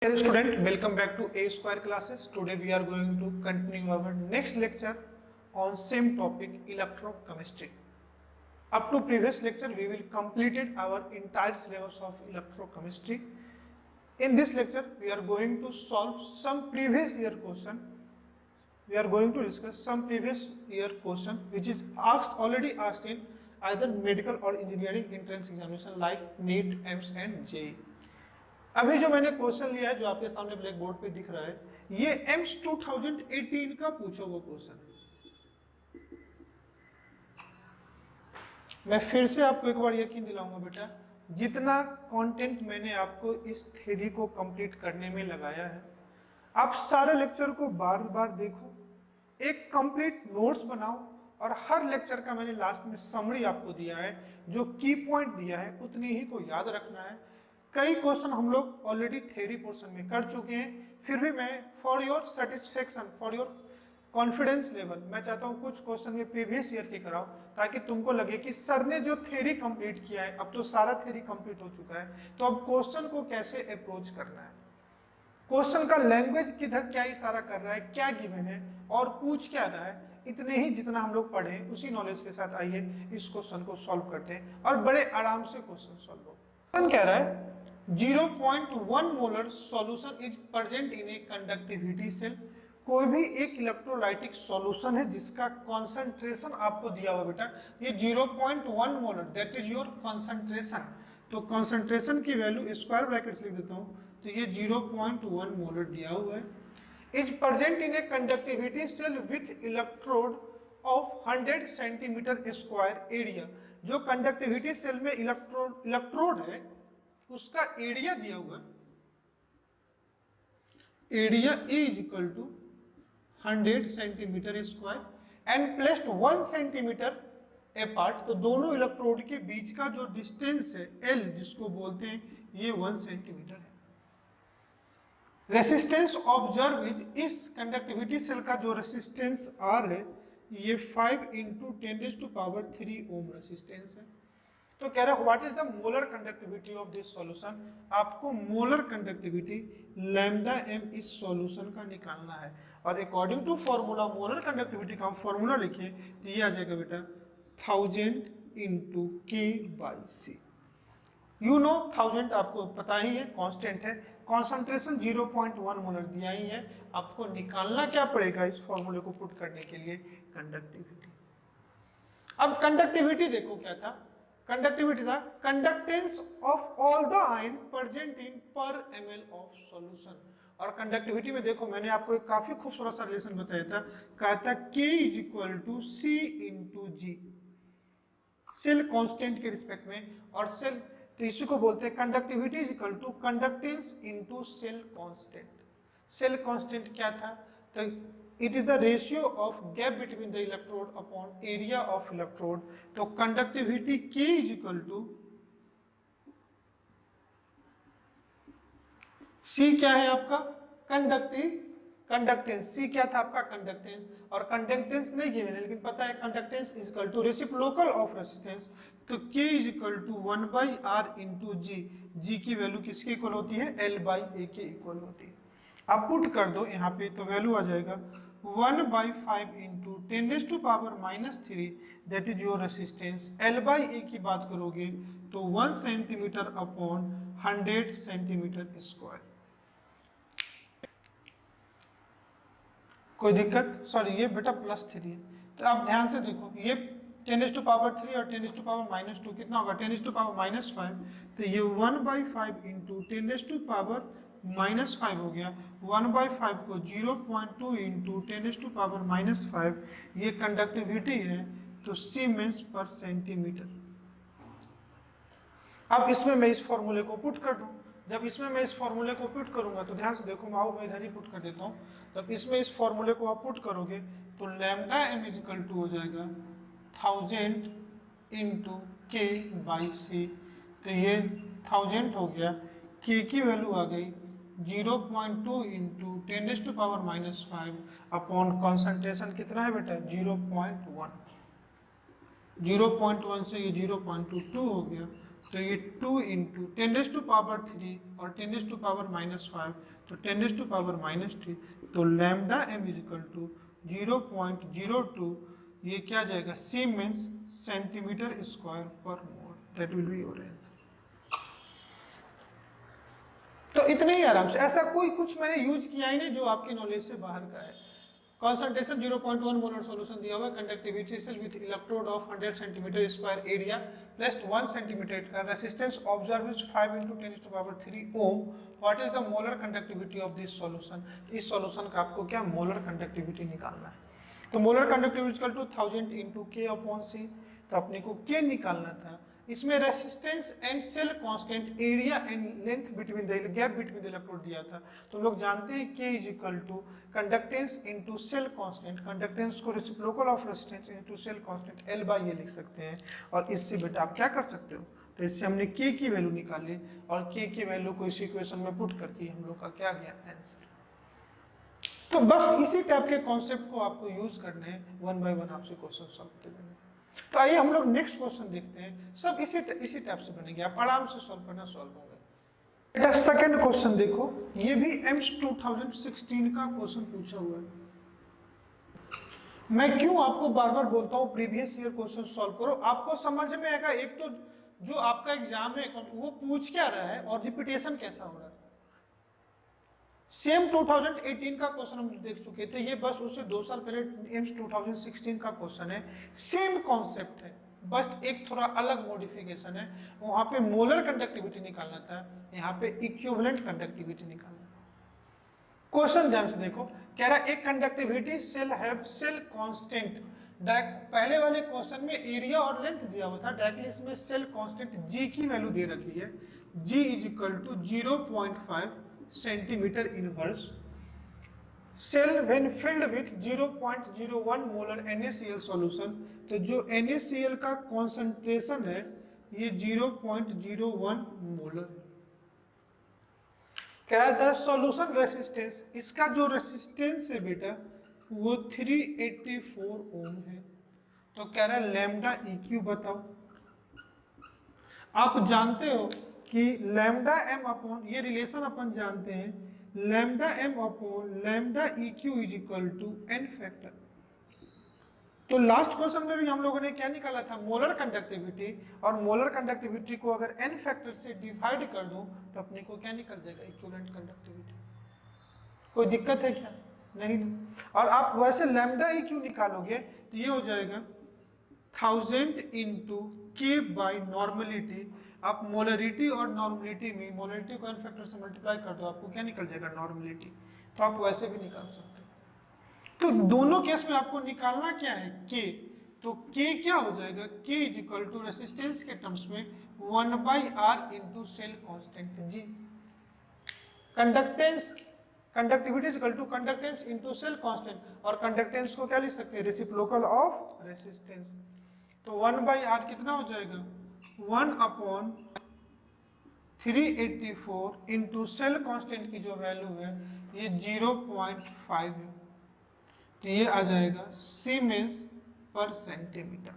Dear student, welcome back to A Square classes. Today we are going to continue our next lecture on same topic, electrochemistry. Up to previous lecture we will completed our entire syllabus of electrochemistry. In this lecture we are going to solve some previous year question. We are going to discuss some previous year question which is already asked in either medical or engineering entrance examination like NEET, AIIMS and JEE. अभी जो मैंने question लिया है जो आपके सामने black board पे दिख रहा है, ये एम्स 2018 का पूछा हुआ क्वेश्चन है। मैं फिर से आपको एक बार यकीन दिलाऊंगा बेटा, जितना कंटेंट मैंने आपको इस थ्योरी को कंप्लीट करने में लगाया है, आप सारे लेक्चर को बार बार देखो, एक कंप्लीट नोट्स बनाओ और हर लेक्चर का मैंने लास्ट में समरी आपको दिया है, जो की पॉइंट दिया है उतनी ही को याद रखना है। कई क्वेश्चन हम लोग ऑलरेडी थ्योरी पोर्शन में कर चुके हैं, फिर भी मैं for your satisfaction, for your confidence level, मैं चाहता हूं कुछ क्वेश्चन में प्रीवियस ईयर के कराओ ताकि तुमको लगे कि सर ने जो थ्योरी कंप्लीट किया है, अब तो सारा थ्योरी कंप्लीट हो चुका है, तो अब क्वेश्चन को कैसे अप्रोच करना है, क्वेश्चन का लैंग्वेज किधर क्या इशारा कर रहा है, क्या गिवन है और पूछ क्या रहा है, इतने ही जितना हम लोग पढ़े उसी नॉलेज के साथ आइए इस क्वेश्चन को सॉल्व करते हैं और बड़े आराम से क्वेश्चन सॉल्व हो। क्वेश्चन कह रहा है 0.1 molar solution is present in a conductivity cell. कोई भी एक इलेक्ट्रोलाइटिक सॉल्यूशन है जिसका कंसंट्रेशन आपको दिया हुआ बेटा, ये 0.1 molar, that is your concentration. तो कंसंट्रेशन की वैल्यू स्क्वायर ब्रैकेट्स लिख देता हूं, तो ये 0.1 मोलर दिया हुआ है। Is present in a conductivity cell with electrode of 100 centimetre square area. जो कंडक्टिविटी सेल में इलेक्ट्रोड है उसका एरिया दिया हुआ, area is equal to 100 centimetre square and placed 1 centimetre apart. तो दोनों इलेक्ट्रोड के बीच का जो डिस्टेंस है L जिसको बोलते हैं, ये 1 सेंटीमीटर है। रेसिस्टेंस ऑब्जर्व इज, इस कंडक्टिविटी सेल का जो रेसिस्टेंस R है ये 5 × 10⁻³ ओम रेसिस्टेंस है। तो कह रहा है what is the molar conductivity of this solution. आपको मोलर कंडक्टिविटी लैम्डा m इस सॉल्यूशन का निकालना है और according to formula molar conductivity का हम फॉर्मूला लिखे तो ये आ जाएगा बेटा 1000 × K/C। यू नो 1000 आपको पता ही है, कांस्टेंट है, कॉन्सेंट्रेशन 0.1 मोलर दिया ही है, आपको निकालना क्या पड़ेगा इस फॉर्मूले को पुट करने के लिए, कंडक्टिविटी। अब कंडक्टिविटी देखो क्या था, कंडक्टिविटी था conductance of all the ion present in per ml of solution. और कंडक्टिविटी में देखो मैंने आपको एक काफी खूबसूरत सा रिलेशन बताया था, कहा था K = C × G, cell constant के रिस्पेक्ट में, और सेल तो इसी को बोलते हैं conductivity is equal to conductance into cell constant. Cell constant क्या था, तो it is the ratio of gap between the electrode upon area of electrode. तो conductivity K is equal to C क्या है आपका कंडक्टेंस, C क्या था आपका कंडक्टेंस, और कंडक्टेंस नहीं गिवन है लेकिन पता है conductance is equal to reciprocal of resistance. तो K is equal to 1/R × G, G की वैल्यू किसके इक्वल होती है, L/A के इक्वल होती है। अब पुट कर दो यहाँ पे तो वैल्यू आ जाएगा 1/5 × 10⁻³ that is your resistance. L/A की बात करोगे तो 1 सेंटीमीटर अपॉन 100 सेंटीमीटर स्क्वायर। कोई दिक्कत, सॉरी ये बेटा +3 है, तो आप ध्यान से देखो ये 10⁻³ और 10⁻² कितना होगा, 10⁻⁻5, तो ये 1/5 × 10⁻⁻5 हो गया। 1/5 को 0.2 × 10⁻⁻5 ये कंडक्टिविटी है, तो सीमेंस पर सेंटीमीटर। अब इसमें मैं इस फॉर्मूले को पुट कर दूं, जब इसमें मैं इस फॉर्मूले को पुट करूंगा तो ध्यान से देखो, मैं इधर ही पुट कर देता हूं, जब इसमें इस फॉर्मूले को आप पुट करोगे तो lambda m is equal to हो जाएगा 1000 × K/C। तो ये 1000 हो गया, K की वैल्यू आ गई 0.2 × 10⁻⁻5 अपॉन कॉन्सेंट्रेशन कितना है बेटा 0.1। 0.1 से ये 0.22 हो गया, तो ये 2 इंटू 10⁻³ और 10⁻⁻5, तो 10⁻⁻3, तो लैम्डा m इजिकल टू 0.02, ये क्या जाएगा सीमेंस सेंटीमीटर स्क्वायर पर मोल। That will be your answer. तो इतने ही आराम से, ऐसा कोई कुछ मैंने यूज किया ही नहीं जो आपकी नॉलेज से बाहर का है। कॉन्सेंट्रेशन 0.1 मोलर सॉल्यूशन दिया हुआ है, conductivity cell with electrode of 100 centimetre square area plus 1 centimetre का resistance observe is 5 × 10⁻³ ohm. What is the molar conductivity of this solution? इस सॉल्यूशन का आपको क्या मोलर कंडक्टिविटी निकालना है। तो molar conductivity equal to 1000 × K/C, तो अपने को K निकालना था। इसमें resistance and cell constant, area and length between the gap between the electrode दिया था। तो हम लोग जानते हैं K is equal to conductance into cell constant, conductance को reciprocal of resistance into cell constant L/A लिख सकते हैं। और इससे बेटा आप क्या कर सकते हो, तो इससे हमने K की वैल्यू निकाली और K की वैल्यू को इस इक्वेशन में पुट करके हम लोग का क्या गया आंसर। तो बस इसी टाइप के कॉन्सेप्ट को आपको यूज करने हैं, 1 बाय 1 आपसे क्वेश्चन सॉल्व करने हैं। तो आइए हम लोग नेक्स्ट क्वेश्चन देखते हैं। सब इसी टाइप से बनेंगे, आप आराम से सॉल्व करना सॉल्व होंगे। बेटा सेकंड क्वेश्चन देखो, ये भी एम्स 2016 का क्वेश्चन पूछा हुआ है। मैं क्यों आपको बार बार बोलता हूँ प्रीवियस ईयर क्वेश्चन सॉल्व करो, आपको समझ में आएगा। एक तो जो आपका एग्जाम है वो पूछ क्या रहा है और रिपीटेशन कैसा हो रहा है। सेम 2018 का क्वेश्चन हम देख चुके थे, ये बस उससे 2 साल पहले एम्स 2016 का क्वेश्चन है। सेम कॉन्सेप्ट है, बस एक थोड़ा अलग मॉडिफिकेशन है। वहां पे मोलर कंडक्टिविटी निकालना था, यहाँ पे इक्विवेलेंट कंडक्टिविटी निकालना। क्वेश्चन ध्यान से देखो, कह रहा है एक conductivity cell have cell constant. पहले वाले क्वेश्चन में एरिया और लेंथ दिया हुआ था, डायरेक्टली इसमें सेल कांस्टेंट जी की वैल्यू दे रखी है। G is equal to 0.5 centimetre inverse. Cell when filled with 0.01 molar NaCl solution, तो जो NaCl का कॉन्सेंट्रेशन है ये 0.01 मोलर है। कह रहा है द सॉल्यूशन रेसिस्टेंस, इसका जो रेसिस्टेंस है बेटा वो 384 ओम है। तो कह रहा है लैम्डा EQ बताओ। आप जानते हो कि लैम्डा m अपॉन, ये रिलेशन अपन जानते हैं, lambda m upon lambda EQ is equal to n factor. तो लास्ट क्वेश्चन में भी हम लोगों ने क्या निकाला था, मोलर कंडक्टिविटी, और मोलर कंडक्टिविटी को अगर n फैक्टर से डिवाइड कर दूं तो अपने को क्या निकल जाएगा, इक्विवेलेंट कंडक्टिविटी। कोई दिक्कत है क्या? नहीं ना। और आप वैसे लैम्डा EQ निकालोगे तो ये हो जाएगा 1000 इंटू K बाई नॉर्मलिटी। आप मोलरिटी और नॉर्मलिटी में, मोलरिटी को n फैक्टर से मल्टीप्लाई कर दो, आपको क्या निकल जाएगा, नॉर्मलिटी। तो आप वैसे भी निकाल सकते हो। तो दोनों केस में आपको निकालना क्या है, K। तो K क्या हो जाएगा, K is equal to resistance के टर्म्स में 1/R into cell constant G। Conductance, conductivity is equal to conductance into cell constant, और कंडक्टेंस को क्या लिख सकते हैं, रेसिप्रोकल ऑफ रेसिस्टेंस। तो 1/R कितना हो जाएगा, 1/384 इंटू सेल कांस्टेंट की जो वैल्यू है ये 0.5 है, तो ये आ जाएगा सीमेंस पर सेंटीमीटर।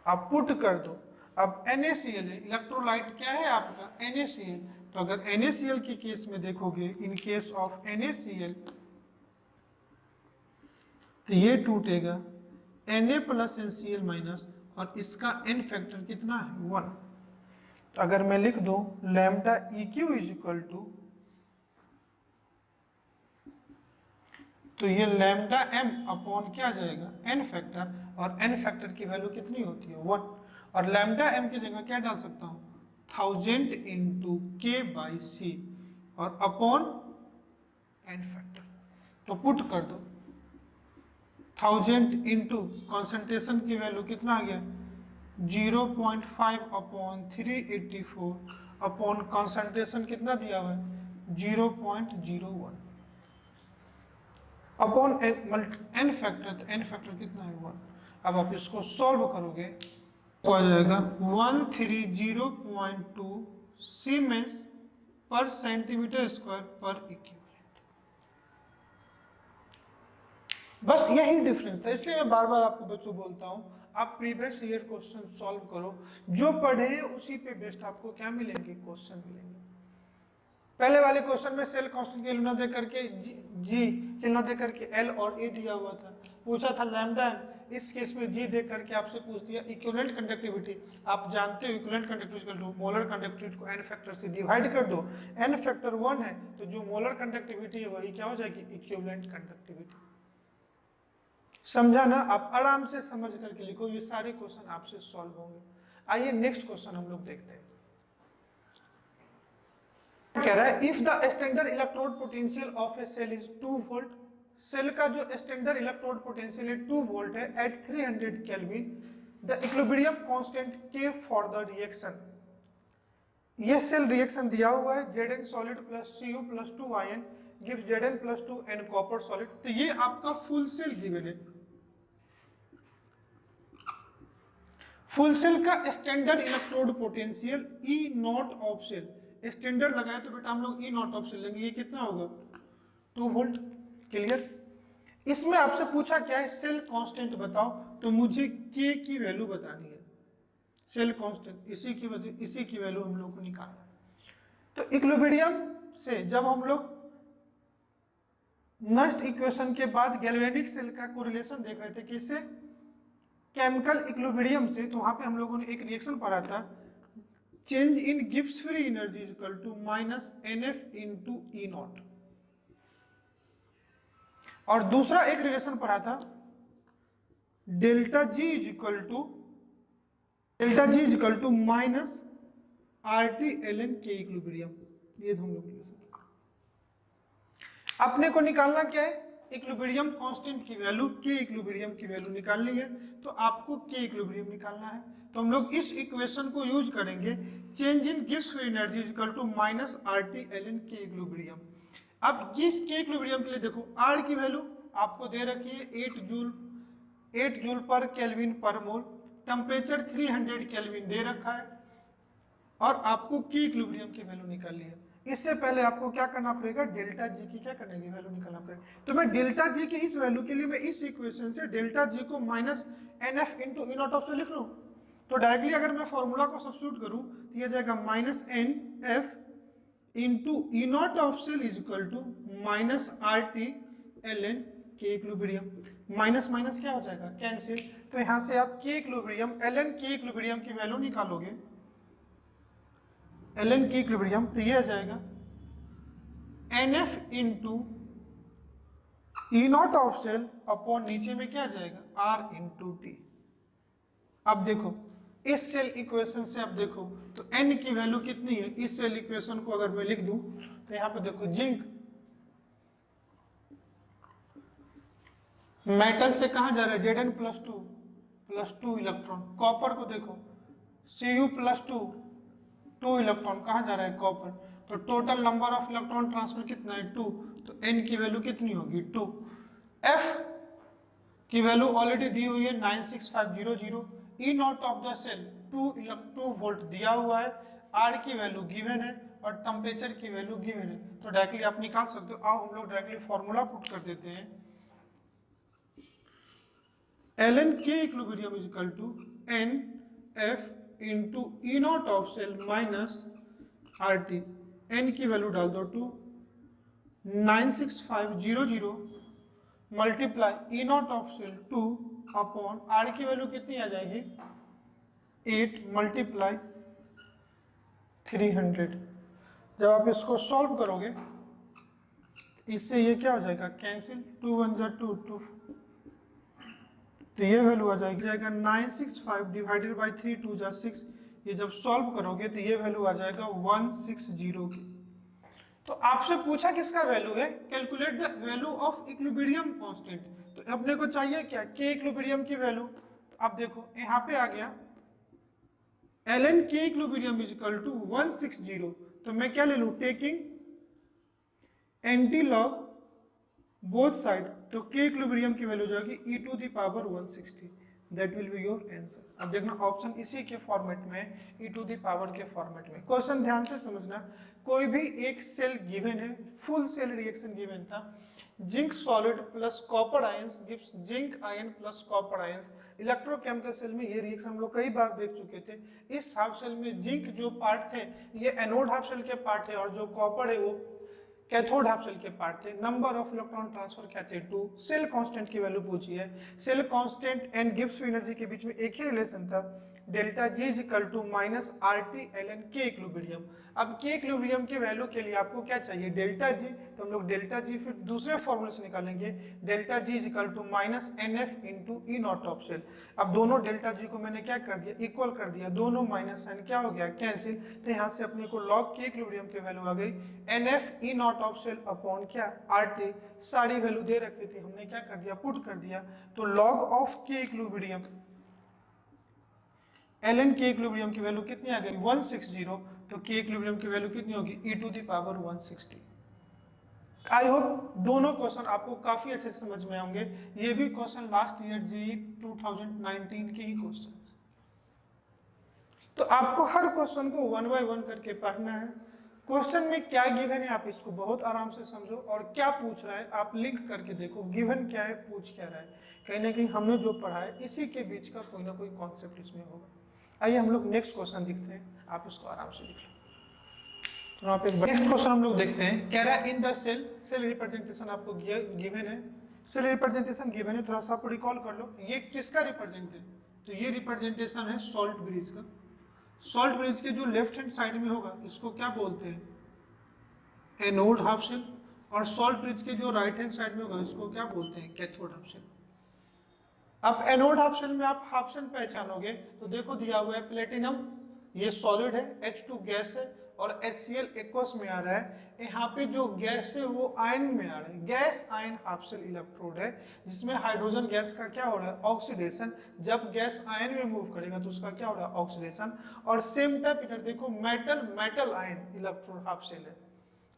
आप पुट कर दो। अब NaCl है, इलेक्ट्रोलाइट क्या है आपका, NaCl। तो अगर NaCl के केस में देखोगे, इन केस ऑफ NaCl, तो ये टूटेगा Na प्लस NCl माइनस, और इसका n फैक्टर कितना है, 1। तो अगर मैं लिख दूं lambda EQ is equal to, तो ये लैम्डा m अपॉन क्या आ जाएगा, n फैक्टर, और n फैक्टर की वैल्यू कितनी होती है, 1। और लैम्डा m की जगह क्या डाल सकता हूँ, 1000 इंटू K बाई C और अपॉन n फैक्टर। तो पुट कर दो 1000 इंटू कॉन्सेंट्रेशन की वैल्यू कितना आ गया, 0.5 अपॉन 384 अपॉन कॉन्सेंट्रेशन कितना दिया हुआ है, 0.01 अपॉन n फैक्टर, तो n फैक्टर कितना है, 1। अब आप इसको सॉल्व करोगे तो आ जाएगा 130.2 सीमेंस पर सेंटीमीटर स्क्वायर पर इक्विवेलेंट। बस यही डिफरेंस था, इसलिए मैं बार बार आपको बच्चों बोलता हूँ आप प्रीवियस ईयर क्वेश्चन सॉल्व करो, जो पढ़े उसी पे बेस्ट आपको क्या मिलेंगे, क्वेश्चन मिलेंगे। पहले वाले क्वेश्चन में सेल कांस्टेंट की वैल्यू ना दे करके जी की ना दे करके एल और ए दिया हुआ था, पूछा था लैम्डा, इस केस में जी दे करके आपसे पूछ दिया इक्विवेलेंट कंडक्टिविटी। आप जानते हो इक्विवेलेंट कंडक्टिविटी को मोलर कंडक्टिविटी को एन फैक्टर से डिवाइड कर दो, एन फैक्टर 1 है तो जो मोलर कंडक्टिविटी है वही क्या हो जाएगी, इक्विवेलेंट कंडक्टिविटी। समझा ना? आप आराम से समझ करके लिखो, ये सारे क्वेश्चन आपसे सॉल्व होंगे। आइए नेक्स्ट क्वेश्चन हम लोग देखते हैं। कह रहा है if the standard electrode potential of a cell is 2 volt, cell का जो स्टैंडर्ड इलेक्ट्रोड पोटेंशियल है 2 वोल्ट है at 300 kelvin, the equilibrium constant K for the reaction. ये सेल रिएक्शन दिया हुआ है Zn solid plus Cu plus 2 ion gives Zn plus 2 and copper solid. तो ये आपका फुल सेल गिवन है। फुल सेल का standard electrode potential E naught of cell, standard लगाए तो बेटा हम लोग ई नॉट ऑफ सेल लेंगे, ये कितना होगा 2 वोल्ट। क्लियर? इसमें आपसे पूछा क्या है, सेल कांस्टेंट बताओ, तो मुझे के की वैल्यू बतानी है, सेल कांस्टेंट इसी की वैल्यू हम लोग को निकालना है। तो इक्विलिब्रियम से जब हम लोग नेक्स्ट इक्वेशन के बाद गैल्वेनिक सेल का कोरिलेशन देख रहे थे किससे, केमिकल इक्विलिब्रियम से, तो वहां पे हम लोगों ने एक रिएक्शन पढ़ा था, change in Gibbs free energy is equal to minus NF into E naught. और दूसरा एक रिलेशन पढ़ा था delta G is equal to minus RT ln K equilibrium. ये हम लोग रिलेशन अपने को निकालना क्या है, इक्विलिब्रियम कांस्टेंट की वैल्यू, के इक्विलिब्रियम की वैल्यू निकालनी है, तो आपको के इक्विलिब्रियम निकालना है। तो हम लोग इस इक्वेशन को यूज करेंगे, change in gives free energy is equal to minus RT ln K equilibrium. अब इस के इक्विलिब्रियम के लिए देखो R की वैल्यू आपको दे रखी है 8 जूल पर केल्विन पर मोल, टेम्परेचर 300 केल्विन दे रखा है, और आपको के इक्विलिब्रियम की वैल्यू निकालनी है। इससे पहले आपको क्या करना पड़ेगा, डेल्टा जी की क्या करने की वैल्यू निकालना पड़ेगा। तो मैं डेल्टा जी की इस वैल्यू के लिए मैं इस इक्वेशन से डेल्टा जी को minus NF into E naught of से लिख लूं, तो डायरेक्टली अगर मैं फॉर्मूला को सब्स्टिट्यूट करूं तो यह जाएगा minus NF into E naught of cell is equal to minus RT ln K equilibrium. Minus minus क्या हो जाएगा, कैंसिल। तो यहां से आप K equilibrium ln K equilibrium की वैल्यू निकालोगे, ln के इक्विलिब्रियम, तो ये आ जाएगा NF into E naught of cell upon नीचे में क्या आ जाएगा R इंटू टी। अब देखो इस सेल इक्वेशन से अब देखो तो n की वैल्यू कितनी है, इस सेल इक्वेशन को अगर मैं लिख दूं तो यहां पे देखो जिंक मेटल से कहां जा रहा है Zn प्लस 2 इलेक्ट्रॉन, कॉपर को देखो Cu प्लस 2 इलेक्ट्रॉन कहां जा रहा है कॉपर, तो total number of electron transfer कितना है 2, तो n की वैल्यू कितनी होगी 2। F की वैल्यू ऑलरेडी दी हुई है 96500, E naught of the cell 2 volt दिया हुआ है, R की वैल्यू गिवन है और टेम्परेचर की वैल्यू गिवन है, तो डायरेक्टली आप निकाल सकते हो। आओ हम लोग डायरेक्टली फॉर्मूला पुट कर देते हैं, ln K equilibrium is equal to NF into E naught of cell minus RT, n की वैल्यू डाल दो 2, 96500 multiply E naught of cell 2 upon R की वैल्यू कितनी आ जाएगी 8 मल्टीप्लाई 300। जब आप इसको सॉल्व करोगे इससे ये क्या हो जाएगा कैंसिल, 2 1 जा 2 2, तो ये वैल्यू आ जाएगा 965 डिवाइडेड बाई 3 2 जा 6। ये जब सॉल्व करोगे तो ये वैल्यू आ जाएगा 160 की। तो आपसे पूछा किसका वैल्यू है, calculate the value of equilibrium constant. तो अपने को चाहिए क्या, के इक्विलिब्रियम की वैल्यू। तो अब देखो यहाँ पे आ गया ln K equilibrium is equal to 160, तो मैं क्या ले लूं taking anti log both side, तो के इक्विलिब्रियम की वैल्यू जाएगी e to the power 160। That will be your answer. अब देखना ऑप्शन इसी के फॉर्मेट में, e टू द पावर के फॉर्मेट में। क्वेश्चन ध्यान से समझना, कोई भी एक सेल गिवन है, फुल सेल रिएक्शन गिवन था, zinc solid plus copper ions gives zinc ion plus copper ions. Electrochemical cell में ये रिएक्शन हम लोग कई बार देख चुके थे। इस हाफ सेल में जिंक जो पार्ट थे ये एनोड हाफ सेल के पार्ट है और जो कॉपर है वो कैथोड हाफ सेल के पार्ट थे। नंबर ऑफ इलेक्ट्रॉन ट्रांसफर क्या थे 2। सेल कांस्टेंट की वैल्यू पूछी है। Cell constant and Gibbs free energy के बीच में एक ही रिलेशन था, delta G is equal to minus R T L N K equilibrium. अब के इक्विलिब्रियम के वैल्यू के लिए आपको क्या चाहिए, डेल्टा जी। तो हम लोग डेल्टा जी फिर दूसरे फॉर्मूले से निकालेंगे, delta G is equal to minus N F into E naught of cell. अब दोनों डेल्टा जी को मैंने क्या कर दिया, इक्वल कर दिया, दोनों माइनस साइन क्या हो गया, कैंसिल। तो यहाँ से अपने को लॉग के इक्विलिब्रियम की वैल्यू आ गई N F E naught of cell upon क्या आर टी। सारी वैल्यू दे रखी थी, हमने क्या कर दिया, पुट कर दिया। तो लॉग ऑफ के equilibrium L N K equilibrium की वैल्यू कितनी आ गई 160। तो के इक्विलिब्रियम की वैल्यू कितनी होगी e to the power 160। I hope दोनों क्वेश्चन आपको काफी अच्छे से समझ में होंगे। ये भी क्वेश्चन लास्ट ईयर जी 2019 के ही क्वेश्चन। तो आपको हर क्वेश्चन को वन बाय वन करके पढ़ना है। क्वेश्चन में क्या गिवन है आप इसको बहुत आराम से समझो, और क्या पूछ रहा है आप लिंक करके देखो, गिवन क्या है पूछ क्या रहा है। कहीं ना कहीं हमने जो पढ़ा है इसी के बीच का कोई ना कोई कॉन्सेप्ट इसमें होगा। आइए हम लोग नेक्स्ट क्वेश्चन देखते हैं, आप इसको आराम से लिख लो। तो यहाँ पे नेक्स्ट क्वेश्चन हम लोग देखते हैं, कह रहा है in the cell, cell representation आपको गिवन है। सेल रिप्रेजेंटेशन गिवन है, थोड़ा सा आप रिकॉल कर लो, ये किसका रिप्रेजेंट है। तो ये रिप्रेजेंटेशन है सॉल्ट ब्रिज का। सॉल्ट ब्रिज के जो लेफ्ट हैंड साइड में होगा इसको क्या बोलते हैं, एनोड हाफ सेल। और सॉल्ट ब्रिज के जो राइट हैंड साइड में होगा इसको क्या बोलते हैं, कैथोड हाफ सेल। अब एनोड हाफ सेल में आप हाफ सेल पहचानोगे तो देखो दिया हुआ है प्लेटिनम, ये सॉलिड है, H2 गैस है और HCl एक्वस में आ रहा है। यहाँ पे जो गैस है वो आयन में आ रहा है, gas ion half cell electrode है जिसमें हाइड्रोजन गैस का क्या हो रहा है, ऑक्सीडेशन। जब गैस आयन में मूव करेगा तो उसका क्या हो रहा है, ऑक्सीडेशन। और सेम टाइप इधर देखो metal ion electrode half cell है,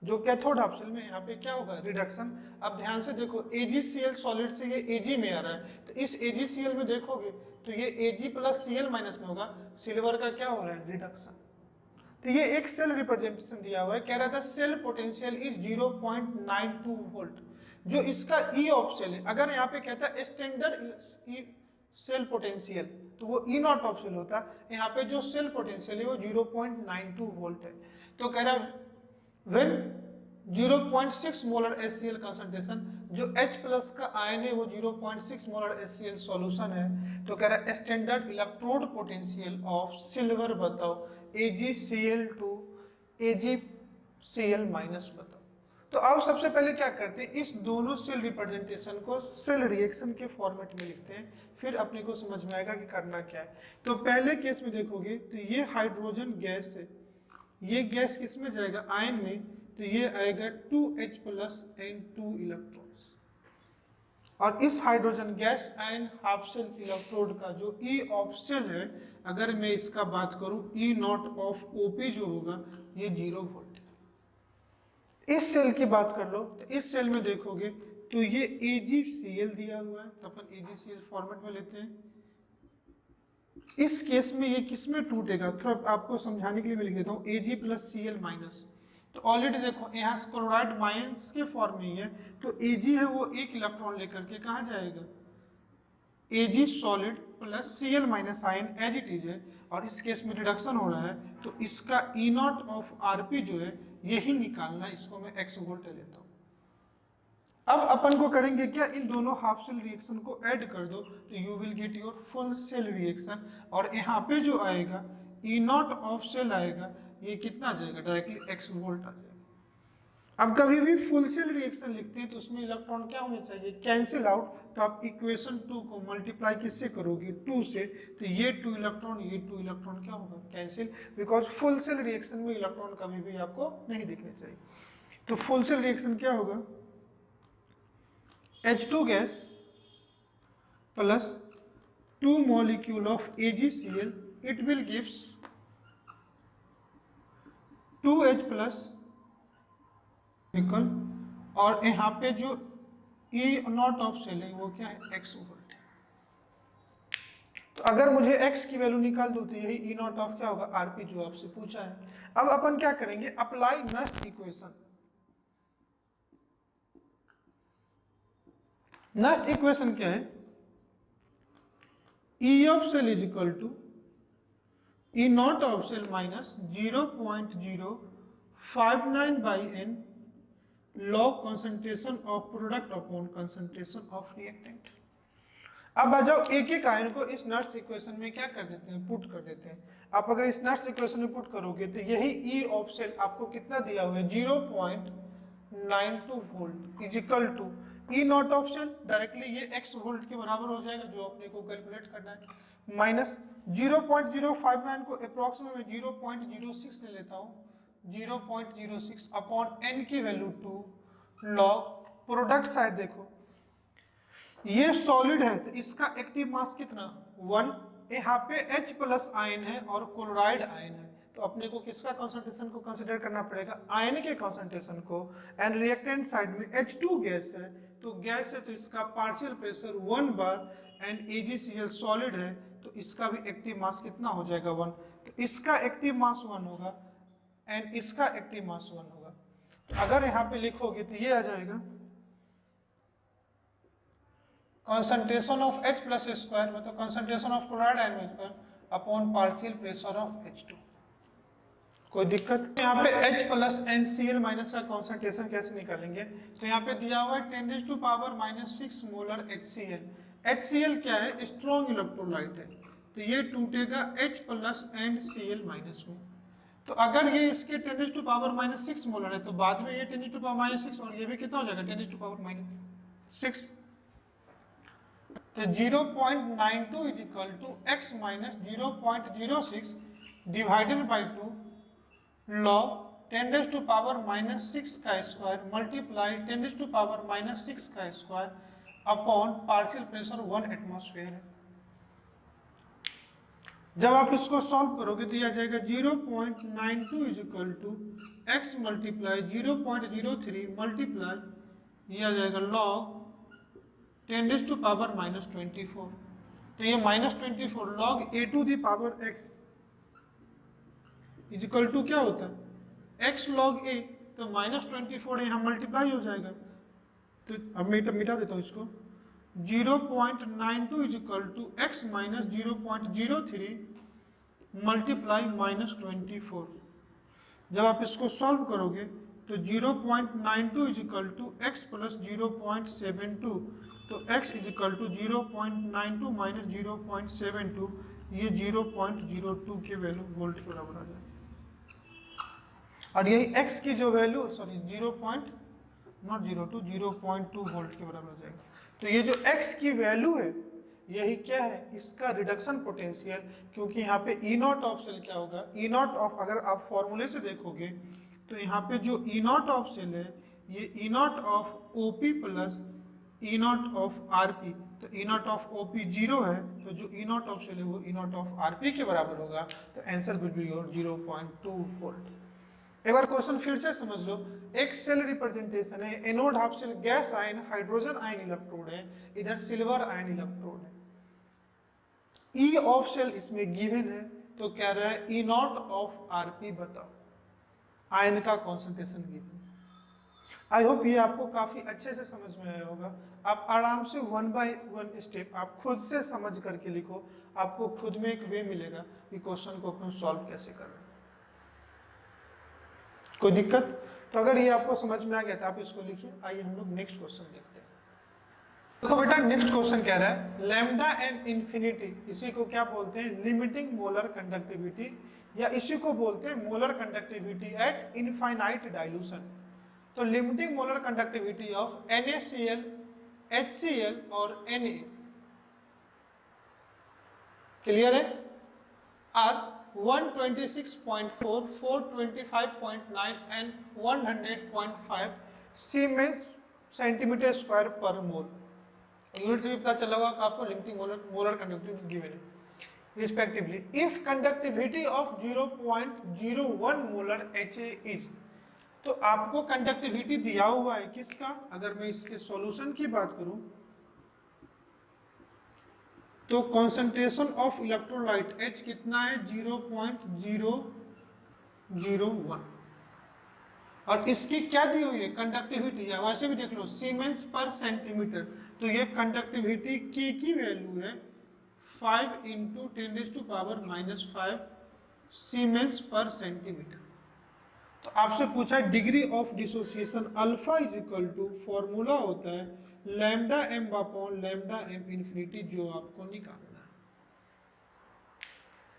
जो कैथोड हाफ सेल में यहाँ पे क्या होगा, रिडक्शन। अब ध्यान से देखो AgCl सॉलिड से ये Ag में आ रहा है, तो इस AgCl में देखोगे तो ये Ag प्लस Cl माइनस में होगा, सिल्वर का क्या हो रहा है, रिडक्शन। तो ये एक सेल रिप्रेजेंटेशन दिया हुआ है, कह रहा था सेल पोटेंशियल इज 0.92 वोल्ट, जो इसका ई ऑफ सेल है। अगर यहाँ पे कहता है स्टैंडर्ड सेल पोटेंशियल तो वो ई नॉट ऑफ सेल होता, यहाँ पे जो सेल पोटेंशियल है वो 0.92 वोल्ट है। तो कह रहा when 0.6 मोलर HCl कंसंट्रेशन, जो H प्लस का आयन है वो 0.6 मोलर HCl सॉल्यूशन है। तो कह रहा है standard electrode potential of silver बताओ, AgCl टू AgCl माइनस बताओ। तो अब सबसे पहले क्या करते हैं, इस दोनों सेल रिप्रेजेंटेशन को सेल रिएक्शन के फॉर्मेट में लिखते हैं, फिर अपने को समझ में आएगा कि करना क्या है। तो पहले केस में देखोगे तो ये हाइड्रोजन गैस है, ये गैस किस में जाएगा, आयन में। तो ये आएगा 2H प्लस एंड 2 इलेक्ट्रॉन्स। और इस hydrogen gas ion half cell electrode का जो ई ऑफ सेल है, अगर मैं इसका बात करूं ई नॉट ऑफ OP जो होगा ये 0 वोल्ट है। इस सेल की बात कर लो तो इस सेल में देखोगे तो ये AgCl दिया हुआ है, तो अपन AgCl फॉर्मेट में लेते हैं। इस केस में ये किस में टूटेगा, थोड़ा आपको समझाने के लिए मैं लिख देता हूँ Ag प्लस Cl माइनस। तो ऑलरेडी देखो यहाँ क्लोराइड माइनस के फॉर्म में ही है, तो Ag है वो एक इलेक्ट्रॉन लेकर के कहाँ जाएगा, Ag solid plus Cl minus ion as it is है, और इस केस में रिडक्शन हो रहा है तो इसका E नॉट ऑफ Rp जो है यही निकालना है, इसको मैं x वोल्ट लेता हूँ। अब अपन को करेंगे क्या, इन दोनों हाफ सेल रिएक्शन को ऐड कर दो तो you will get your full cell reaction. और यहाँ पे जो आएगा ई नॉट ऑफ सेल आएगा, ये कितना आ जाएगा, डायरेक्टली x वोल्ट आ जाएगा। अब कभी भी फुल सेल रिएक्शन लिखते हैं तो उसमें इलेक्ट्रॉन क्या होने चाहिए, कैंसिल आउट। तो आप इक्वेशन 2 को मल्टीप्लाई किससे करोगे, 2 से। तो ये 2 इलेक्ट्रॉन ये 2 इलेक्ट्रॉन क्या होगा, cancel, because full cell reaction में इलेक्ट्रॉन कभी भी आपको नहीं दिखने चाहिए। तो फुल सेल रिएक्शन क्या होगा, H2 gas plus 2 molecule of AgCl, it will gives 2H plus equal, और यहाँ पे जो E नॉट ऑफ सेल है वो क्या है, x वोल्ट। तो अगर मुझे x की वैल्यू निकाल दो तो यही ई नॉट ऑफ क्या होगा आरपी जो आपसे पूछा है। अब अपन क्या करेंगे, apply Nernst equation. Nernst equation क्या है, E of cell is equal to E naught of cell minus 0.059 by N log concentration of product upon concentration of reactant. अब आ जाओ एक एक आयन को इस नस्ट इक्वेशन में क्या कर देते हैं, पुट कर देते हैं। आप अगर इस नस्ट इक्वेशन में पुट करोगे तो यही ई ऑफ सेल आपको कितना दिया हुआ है 0.92 volt is equal to E naught of cell, directly ये x वोल्ट के बराबर हो जाएगा जो अपने को कैलकुलेट करना है, माइनस 0.059 को अप्रोक्सीमेट में 0.06 ले लेता हूँ, 0.06 अपॉन n की वैल्यू 2 लॉग प्रोडक्ट साइड देखो ये सॉलिड है तो इसका एक्टिव मास कितना 1, यहाँ पे H प्लस आयन है और क्लोराइड आयन है, तो अपने को किसका कंसंट्रेशन को कंसीडर करना पड़ेगा, आयन के कंसंट्रेशन को। एंड रिएक्टेंट साइड में H2 गैस है, तो गैस है तो इसका partial pressure 1 bar, and AgCl solid है तो इसका भी एक्टिव मास कितना हो जाएगा 1, तो इसका एक्टिव मास 1 होगा एंड इसका एक्टिव मास 1 होगा। तो अगर यहाँ पे लिखोगे तो ये आ जाएगा concentration of H plus square मतलब concentration of chloride ion square upon partial pressure of H2। कोई दिक्कत, यहाँ पे H प्लस NCl माइनस का कॉन्सेंट्रेशन कैसे निकालेंगे, तो यहाँ पे दिया हुआ है 10⁻⁻⁶ मोलर HCl। HCl क्या है, स्ट्रॉन्ग इलेक्ट्रोलाइट है, तो ये टूटेगा H प्लस NCl माइनस में। तो अगर ये इसके 10⁻⁻⁶ मोलर है तो बाद में ये 10⁻⁻⁶ और ये भी कितना हो जाएगा 10⁻⁻�6, तो 0.92 is equal to x minus 0.06 divided by 2 log 10⁻⁻�6 का स्क्वायर मल्टीप्लाई 10⁻⁻6 का square upon partial pressure 1 atmosphere है। जब आप इसको सॉल्व करोगे तो यह आ जाएगा 0.92 is equal to x multiply 0.03 multiply ये आ जाएगा लॉग 10⁻⁻24, तो ये -24 लॉग a to the power x is equal to क्या होता है x लॉग a, तो -24 यहाँ मल्टीप्लाई हो जाएगा, तो अब मैं मिटा देता हूँ इसको, 0.92 is equal to x minus 0.03 multiply -24। जब आप इसको सॉल्व करोगे तो 0.92 is equal to x plus 0.72, तो x is equal to 0.92 minus 0.72, ये 0.02 के वैल्यू वोल्ट के बराबर आ जाएगा। और यही x की जो वैल्यू सॉरी 0.02 वोल्ट के बराबर आ जाएगा। तो ये जो x की वैल्यू है यही क्या है, इसका रिडक्शन पोटेंशियल, क्योंकि यहाँ पे ई नॉट ऑफ सेल क्या होगा, ई नॉट ऑफ, अगर आप फॉर्मूले से देखोगे तो यहाँ पे जो ई नॉट ऑफ सेल है ये E naught of OP plus E naught of RP, तो ई नॉट ऑफ ओपी 0 है, तो जो ई नॉट ऑफ सेल है वो ई नॉट ऑफ आरपी के बराबर होगा, तो answer will be your 0.2 volt. एक बार क्वेश्चन फिर से समझ लो, एक सेल रिप्रेजेंटेशन है, anode half cell gas ion hydrogen ion electrode है, इधर सिल्वर आयन इलेक्ट्रोड है, ई ऑफ सेल इसमें गिवन है, तो कह रहा है ई नॉट ऑफ आरपी बताओ, आयन का कॉन्सेंट्रेशन गिवन। आई होप ये आपको काफी अच्छे से समझ में आया होगा। आप आराम से 1 बाय 1 स्टेप आप खुद से समझ करके लिखो, आपको खुद में एक वे मिलेगा कि क्वेश्चन को अपन सॉल्व कैसे कर रहे हैं। कोई दिक्कत, तो अगर ये आपको समझ में आ गया तो आप इसको लिखिए। आइए हम लोग नेक्स्ट क्वेश्चन देखते हैं। देखो बेटा नेक्स्ट क्वेश्चन कह रहा है लैम्डा एम इंफिनिटी, इसी को क्या बोलते हैं, लिमिटिंग मोलर कंडक्टिविटी, या इसी को बोलते हैं molar conductivity at infinite dilution. तो limiting molar conductivity of NaCl, HCl और Na क्लियर है, are 126.4, 425.9 and 100.5 siemens centimetre square पर मोल। यूनिट से भी पता चला होगा कि आपको लिमिटिंग मोलर कंडक्टिविटी गिवन है respectively. If conductivity of 0.01 molar HA is, तो आपको कंडक्टिविटी दिया हुआ है किसका, अगर मैं इसके सॉल्यूशन की बात करूं तो कॉन्सेंट्रेशन ऑफ इलेक्ट्रोलाइट H कितना है 0.001 और इसकी क्या दी हुई है कंडक्टिविटी, या वैसे भी देख लो सीमेंस पर सेंटीमीटर, तो ये कंडक्टिविटी की वैल्यू है 5 × 10⁻⁻5 सीमेंस पर सेंटीमीटर। तो आपसे पूछा है degree of dissociation alpha is equal to formula होता है lambda M upon lambda M infinity, जो आपको निकालना है।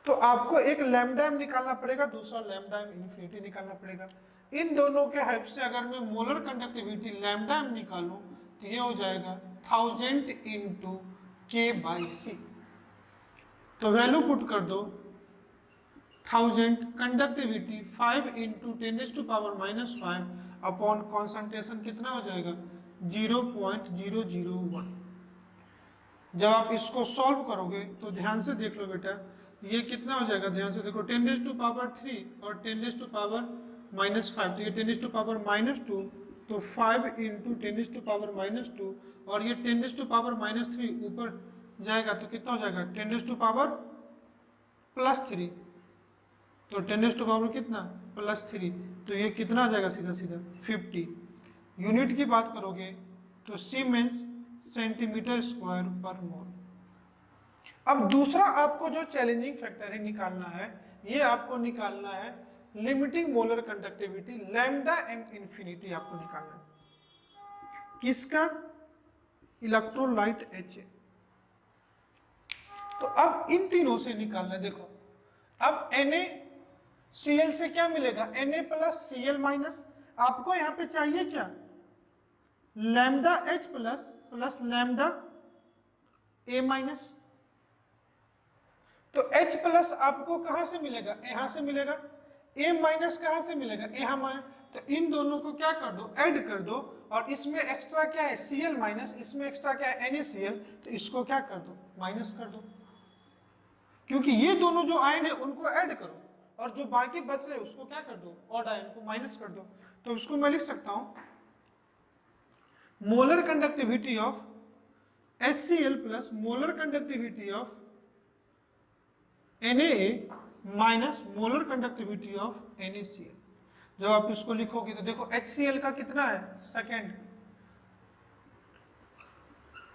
तो आपको एक लैम्डा एम निकालना पड़ेगा, दूसरा लैम्डा एम इन्फिनिटी निकालना पड़ेगा। इन दोनों के हेल्प से अगर मैं मोलर कंडक्टिविटी लैम्डा एम निकालूं तो ये हो जाएगा 1000 × K/C। तो वैल्यू पुट कर दो 1000 कंडक्टिविटी 5 × 10⁻⁻5 अपॉन कॉन्सेंट्रेशन कितना हो जाएगा 0.001। जब आप इसको सॉल्व करोगे तो ध्यान से देख लो बेटा, ये कितना हो जाएगा, ध्यान से देखो 10⁻³ और 10⁻⁻5, तो ये 10⁻⁻2, तो 5 × 10⁻⁻2 और ये 10⁻⁻3 ऊपर जाएगा तो कितना हो जाएगा 10⁻+3, तो 10⁻³ कितना +3, तो ये कितना आ जाएगा सीधा सीधा 50। यूनिट की बात करोगे तो सीमेंस सेंटीमीटर स्क्वायर पर मोल। अब दूसरा आपको जो चैलेंजिंग फैक्टर है निकालना है, ये आपको निकालना है limiting molar conductivity lambda M infinity आपको निकालना है। किसका? Electrolyte H। तो अब इन तीनों से निकालना है। देखो अब NaCl से क्या मिलेगा Na+Cl-, आपको यहां पे चाहिए क्या lambda H plus lambda A-। तो H प्लस आपको कहां से मिलेगा, यहां से मिलेगा, A- कहां से मिलेगा, यहाँ। तो इन दोनों को क्या कर दो ऐड कर दो, और इसमें एक्स्ट्रा क्या है Cl-, इसमें एक्स्ट्रा क्या है NaCl, तो इसको क्या कर दो माइनस कर दो, क्योंकि ये दोनों जो आयन है उनको ऐड करो और जो बाकी बच रहे उसको क्या कर दो ऑड आयन को माइनस कर दो। तो इसको मैं लिख सकता हूं molar conductivity of HCl plus molar conductivity of NaA minus molar conductivity of NaCl। जब आप इसको लिखोगे तो देखो HCl का कितना है सेकेंड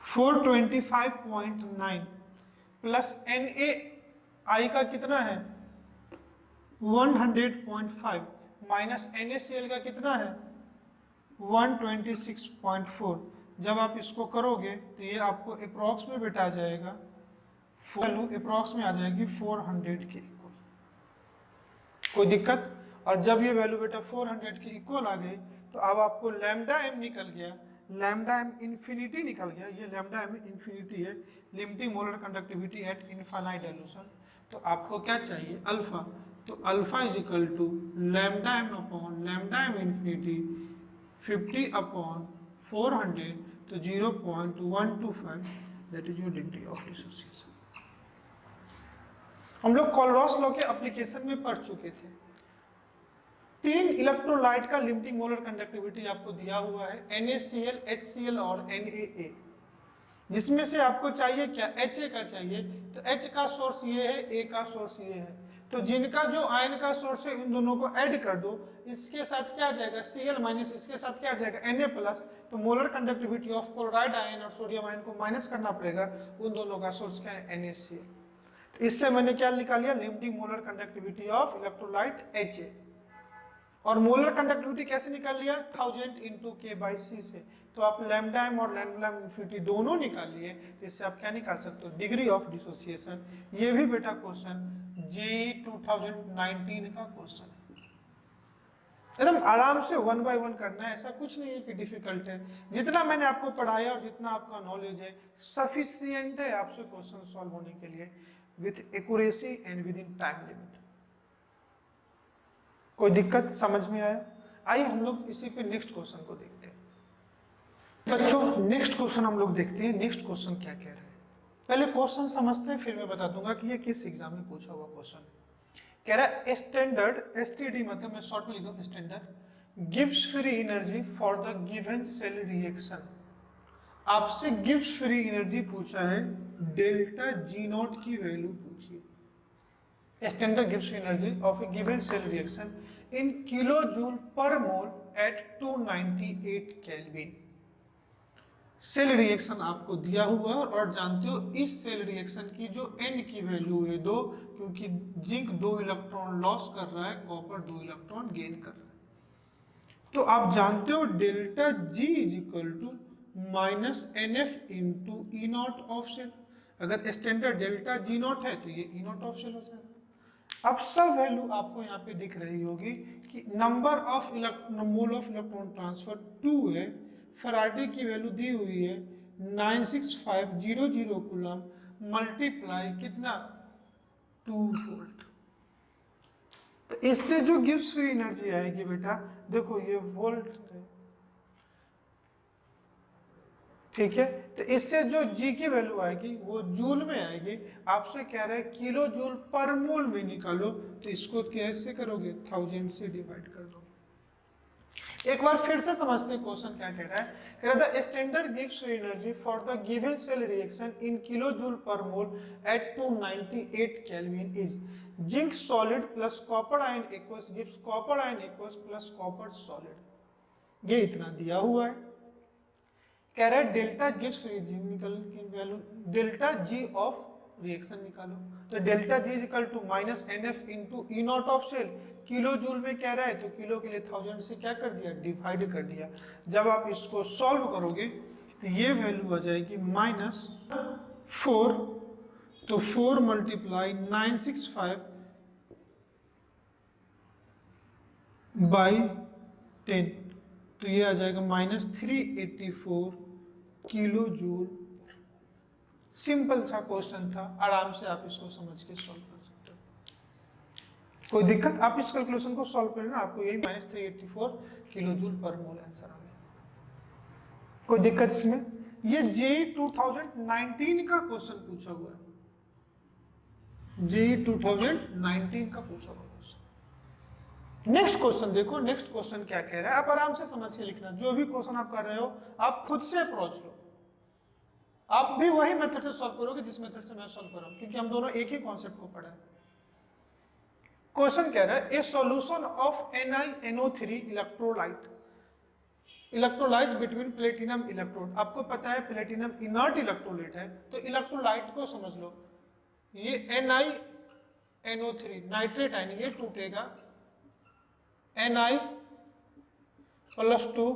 425.9 प्लस NaI का कितना है 100.5 माइनस NaCl का कितना है 126.4। जब आप इसको करोगे तो ये आपको अप्रॉक्स में बेटा आ जाएगा, अप्रॉक्स में आ जाएगी 400 के इक्वल। कोई दिक्कत? और जब ये वैल्यू बेटा 400 के इक्वल आ गई तो अब आपको लैम्डा एम निकल गया, लैम्डा एम इन्फिनिटी निकल गया। ये लैम्डा एम इन्फिनिटी है limiting molar conductivity at infinite dilution. तो आपको क्या चाहिए अल्फा, तो alpha is equal to lambda M upon lambda M infinity 50/400, तो 0.125, that is your degree of dissociation. हम लोग कोलरॉस लॉ के एप्लीकेशन में पढ़ चुके थे। 3 इलेक्ट्रोलाइट का लिमिटिंग मोलर कंडक्टिविटी आपको दिया हुआ है NaCl, HCl और NaA, जिसमें से आपको चाहिए क्या Ha का चाहिए, तो H का सोर्स ये है, A का सोर्स ये है, तो जिनका जो आयन का सोर्स है इन दोनों को ऐड कर दो, इसके साथ क्या आ जाएगा Cl- इसके साथ क्या आ जाएगा Na+, तो molar conductivity of chloride ion और सोडियम आयन को माइनस करना पड़ेगा, उन दोनों का सोर्स क्या है NaCl। तो इससे मैंने क्या निकाल लिया limiting molar conductivity of electrolyte Ha। और मोलर कंडक्टिविटी कैसे निकाल लिया 1000 × K/C से। तो आप लैम्डा एम और लैम्डा एम इन्फिनिटी दोनों निकाल लिए, तो इससे आप क्या निकाल सकते हो डिग्री ऑफ डिसोसिएशन। ये भी बेटा क्वेश्चन JEE 2019 का क्वेश्चन है। एकदम आराम से 1 बाय 1 करना है, ऐसा कुछ नहीं है कि डिफिकल्ट है। जितना मैंने आपको पढ़ाया और जितना आपका नॉलेज है सफिशिएंट है आपसे क्वेश्चन सॉल्व होने के लिए with accuracy and with in time limit. कोई दिक्कत समझ में आया? आइए हम लोग इसी पे नेक्स्ट क्वेश्चन को देखते हैं। बच्चों नेक्स्ट क्वेश्चन हम लोग देखते हैं, नेक्स्ट क्वेश्चन क्या कह रहे हैं। पहले क्वेश्चन समझते हैं फिर मैं बता दूंगा कि ये किस एग्जाम में पूछा हुआ क्वेश्चन। कह रहा है स्टैंडर्ड STD मतलब मैं शॉर्ट में लिख दूं standard gives free energy for the given cell reaction आपसे गिब्स फ्री एनर्जी पूछा है, डेल्टा जी नॉट की वैल्यू पूछी है। Standard Gibbs free energy of a given cell reaction in kilo joule per mole at 298 kelvin. Cell reaction आपको दिया हुआ है और जानते हो इस सेल रिएक्शन की जो एन की वैल्यू है 2, क्योंकि जिंक 2 इलेक्ट्रॉन लॉस कर रहा है, कॉपर 2 इलेक्ट्रॉन गेन कर रहा है। तो आप जानते हो delta G is equal to minus N F into E naught of cell. अगर स्टैंडर्ड डेल्टा जी नॉट है तो ये ई नॉट ऑफ सेल हो जाएगा। अब सब वैल्यू आपको यहाँ पे दिख रही होगी कि number of mole of electron transfer 2 है, फराडे की वैल्यू दी हुई है 96500 कूलम मल्टीप्लाई कितना 2 वोल्ट। तो इससे जो गिब्स फ्री एनर्जी आएगी बेटा, देखो ये वोल्ट है, ठीक है, तो इससे जो जी की वैल्यू आएगी वो जूल में आएगी। आपसे कह रहा है किलो जूल पर मोल में निकालो, तो इसको कैसे करोगे, 1000 से डिवाइड कर दो। एक बार फिर से समझते हैं क्वेश्चन क्या कह रहा है। कह रहा है the standard gives free energy for the given cell reaction in kilo joule per mole at 298 kelvin is zinc solid plus copper ion equals gives copper ion equals plus copper solid. ये इतना दिया हुआ है। कह रहा है delta gives free निकल की value, delta G of reaction निकालो। तो delta G equal to minus N F into E naught of cell, kilo joule में कह रहा है तो किलो के लिए 1000 से क्या कर दिया, डिवाइड कर दिया। जब आप इसको सॉल्व करोगे तो ये वैल्यू आ जाएगी -4, तो 4 मल्टीप्लाई 965 बाई 10, तो ये आ जाएगा -384 किलो जूल। सिंपल सा क्वेश्चन था, आराम से आप इसको समझ के सॉल्व कर सकते हो। कोई दिक्कत, आप इस कैलकुलेशन को सॉल्व करें ना, आपको यही -384 किलो जूल पर मोल आंसर आ गया। कोई दिक्कत इसमें? ये जेई 2019 का क्वेश्चन पूछा हुआ है, जेई 2019 का पूछा हुआ क्वेश्चन। नेक्स्ट क्वेश्चन देखो, नेक्स्ट क्वेश्चन क्या कह रहा है, आप आराम से समझ के लिखना। जो भी क्वेश्चन आप कर रहे हो आप खुद से अप्रोच लो, आप भी वही मेथड से सॉल्व करोगे जिस मेथड से मैं सॉल्व कर रहा हूं, क्योंकि हम दोनों एक ही कॉन्सेप्ट को पढ़ा है। क्वेश्चन कह रहा है ए solution of NiNO3 electrolyte electrolyte between platinum electrode. आपको पता है प्लेटिनम इनर्ट इलेक्ट्रोलाइट है, तो इलेक्ट्रोलाइट को समझ लो। ये NiNO3 नाइट्रेट आयन, ये टूटेगा Ni plus 2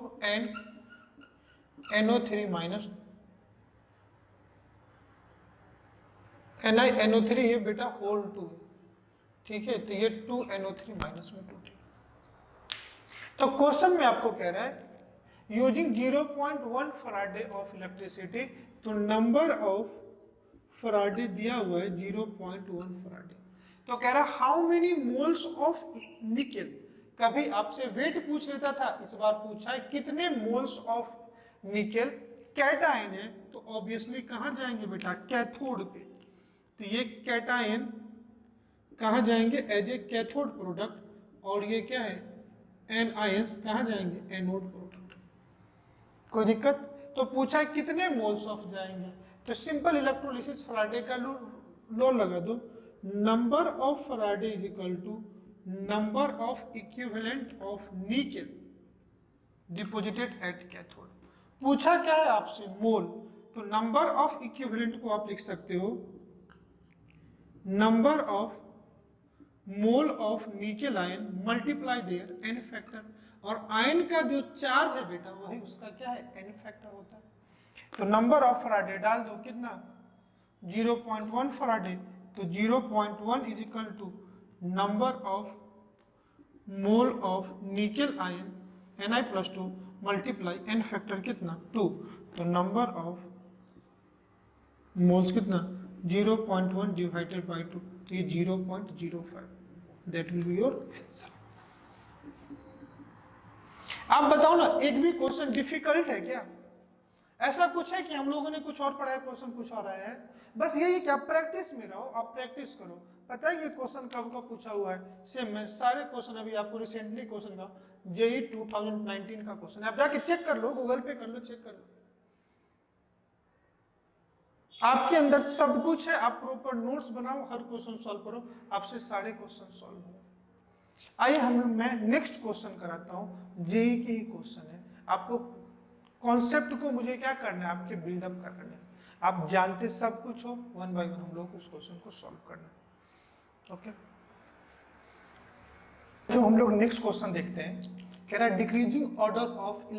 NiNO3 minus NiNO3 ये बेटा होल 2, ठीक है, तो ये 2NO3 माइनस में टूटेगा। तो क्वेश्चन में आपको कह रहा है यूजिंग 0.1 फराडे ऑफ इलेक्ट्रिसिटी, तो नंबर ऑफ फराडे दिया हुआ है 0.1 फराडे। तो कह रहा है how many moles of nickel. कभी आपसे वेट पूछ लेता था, इस बार पूछा है कितने मोल्स ऑफ निकेल। कैटायन है तो ऑब्वियसली कहां जाएंगे बेटा, कैथोड पे, तो ये कैटायन कहां जाएंगे, एज ए कैथोड प्रोडक्ट, और ये क्या है एनआईएस कहां जाएंगे, एनोड प्रोडक्ट। कोई दिक्कत? तो पूछा है कितने मोल्स ऑफ जाएंगे, तो सिंपल इलेक्ट्रोलिसिस फराडे का लॉ लगा दो, number of Faraday is equal to number of equivalent of nickel deposited at cathode. पूछा क्या है आपसे, मोल, तो नंबर ऑफ इक्विवेलेंट को आप लिख सकते हो number of mole of nickel ion multiply their N factor, और आयन का जो चार्ज है बेटा वही उसका क्या है, एन फैक्टर होता है। तो नंबर ऑफ फराडे डाल दो, कितना 0.1 फराडे, तो 0.1 is equal to number of mole of nickel ion Ni+2 multiply N factor कितना 2, तो नंबर ऑफ मोल्स कितना 0.1 डिवाइडेड बाई 2, तो ये 0.05, that will be your answer. आप बताओ ना, एक भी क्वेश्चन डिफिकल्ट है क्या? ऐसा कुछ है कि हम लोगों ने कुछ और पढ़ा है, क्वेश्चन कुछ और आया है? बस यही कि आप प्रैक्टिस में रहो, आप प्रैक्टिस करो। पता है ये क्वेश्चन कब का पूछा हुआ है, सेम मैं सारे क्वेश्चन अभी आपको रिसेंटली क्वेश्चन का जेई 2019 का क्वेश्चन है, आप जाके चेक कर लो, गूगल पे कर लो, चेक कर लो। आपके अंदर सब कुछ है, आप प्रॉपर नोट्स बनाओ, हर क्वेश्चन सॉल्व करो, आपसे सारे क्वेश्चन सॉल्व हो। आइए मैं नेक्स्ट क्वेश्चन कराता हूँ, जेई के ही क्वेश्चन है। आपको कॉन्सेप्ट को मुझे क्या करना है, आपके बिल्डअप करना है। आप जानते सब कुछ हो, वन बाय वन हम लोग उस क्वेश्चन को सॉल्व करना है। ओके, जो हम लोग नेक्स्ट क्वेश्चन देखते हैं, कह रहा है decreasing order of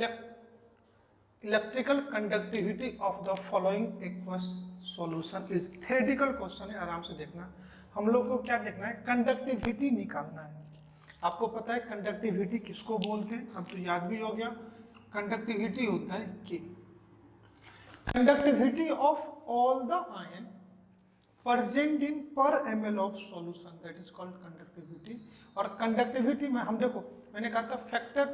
electrical conductivity of the following aqueous solution is. Theoretical question है, आराम से देखना। हम लोग को क्या देखना है, कंडक्टिविटी निकालना है। आपको पता है कंडक्टिविटी किसको बोलते हैं, अब तो याद भी हो गया। कंडक्टिविटी होता है के conductivity of all the ion present in per ml of solution, that is called conductivity। और कंडक्टिविटी में हम देखो, मैंने कहा था फैक्टर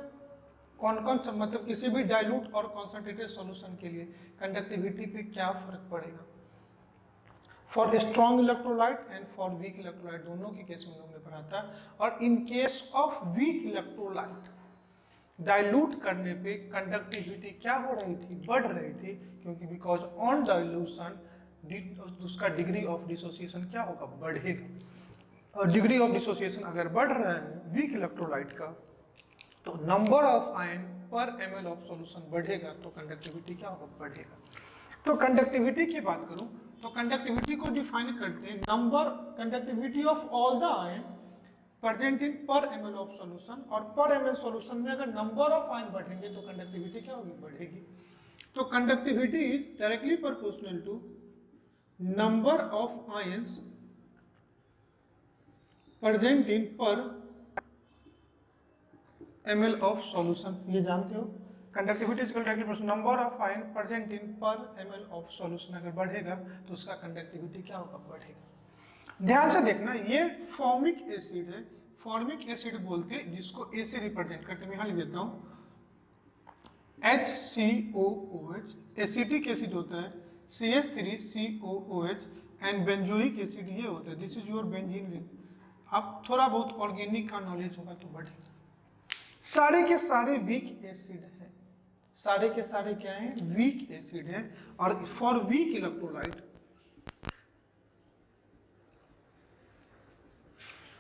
कौन कौन सा, मतलब किसी भी डाइल्यूट और कॉन्सेंट्रेटेड सॉल्यूशन के लिए कंडक्टिविटी पे क्या फर्क पड़ेगा। For strong electrolyte and for weak electrolyte, दोनों के केस में हमने पढ़ा था। और in case of weak electrolyte dilute करने पे कंडक्टिविटी क्या हो रही थी, बढ़ रही थी, क्योंकि बिकॉज ऑन डाइल्यूशन उसका डिग्री ऑफ डिसोसिएशन क्या होगा, बढ़ेगा। और डिग्री ऑफ डिसोसिएशन अगर बढ़ रहा है वीक इलेक्ट्रोलाइट का, तो नंबर ऑफ आयन पर ml ऑफ सॉल्यूशन बढ़ेगा, तो कंडक्टिविटी क्या होगा, बढ़ेगा। तो कंडक्टिविटी की बात करूं तो कंडक्टिविटी को डिफाइन करते हैं number, conductivity of all the ion present in per ml of solution. और पर ml सॉल्यूशन में अगर नंबर ऑफ आयन बढ़ेंगे तो कंडक्टिविटी क्या होगी, बढ़ेगी। तो conductivity is directly proportional to number of ions present in per ml of solution. ये जानते हो, conductivity is directly proportional number of ion present in per ml of solution. अगर बढ़ेगा तो उसका कंडक्टिविटी क्या होगा, बढ़ेगा। ध्यान से देखना, ये फॉर्मिक एसिड है, फॉर्मिक एसिड बोलते हैं जिसको ए से रिप्रेजेंट करते हैं। मैं यहाँ लिख देता हूँ HCOOH। एसिटिक एसिड होता है CH3COOH एंड बेंजोइक एसिड ये होता है, this is your benzene ring. अब थोड़ा बहुत ऑर्गेनिक का नॉलेज होगा तो बढ़ेगा। सारे के सारे वीक एसिड है, सारे के सारे क्या है, वीक एसिड है। और फॉर वीक इलेक्ट्रोलाइट,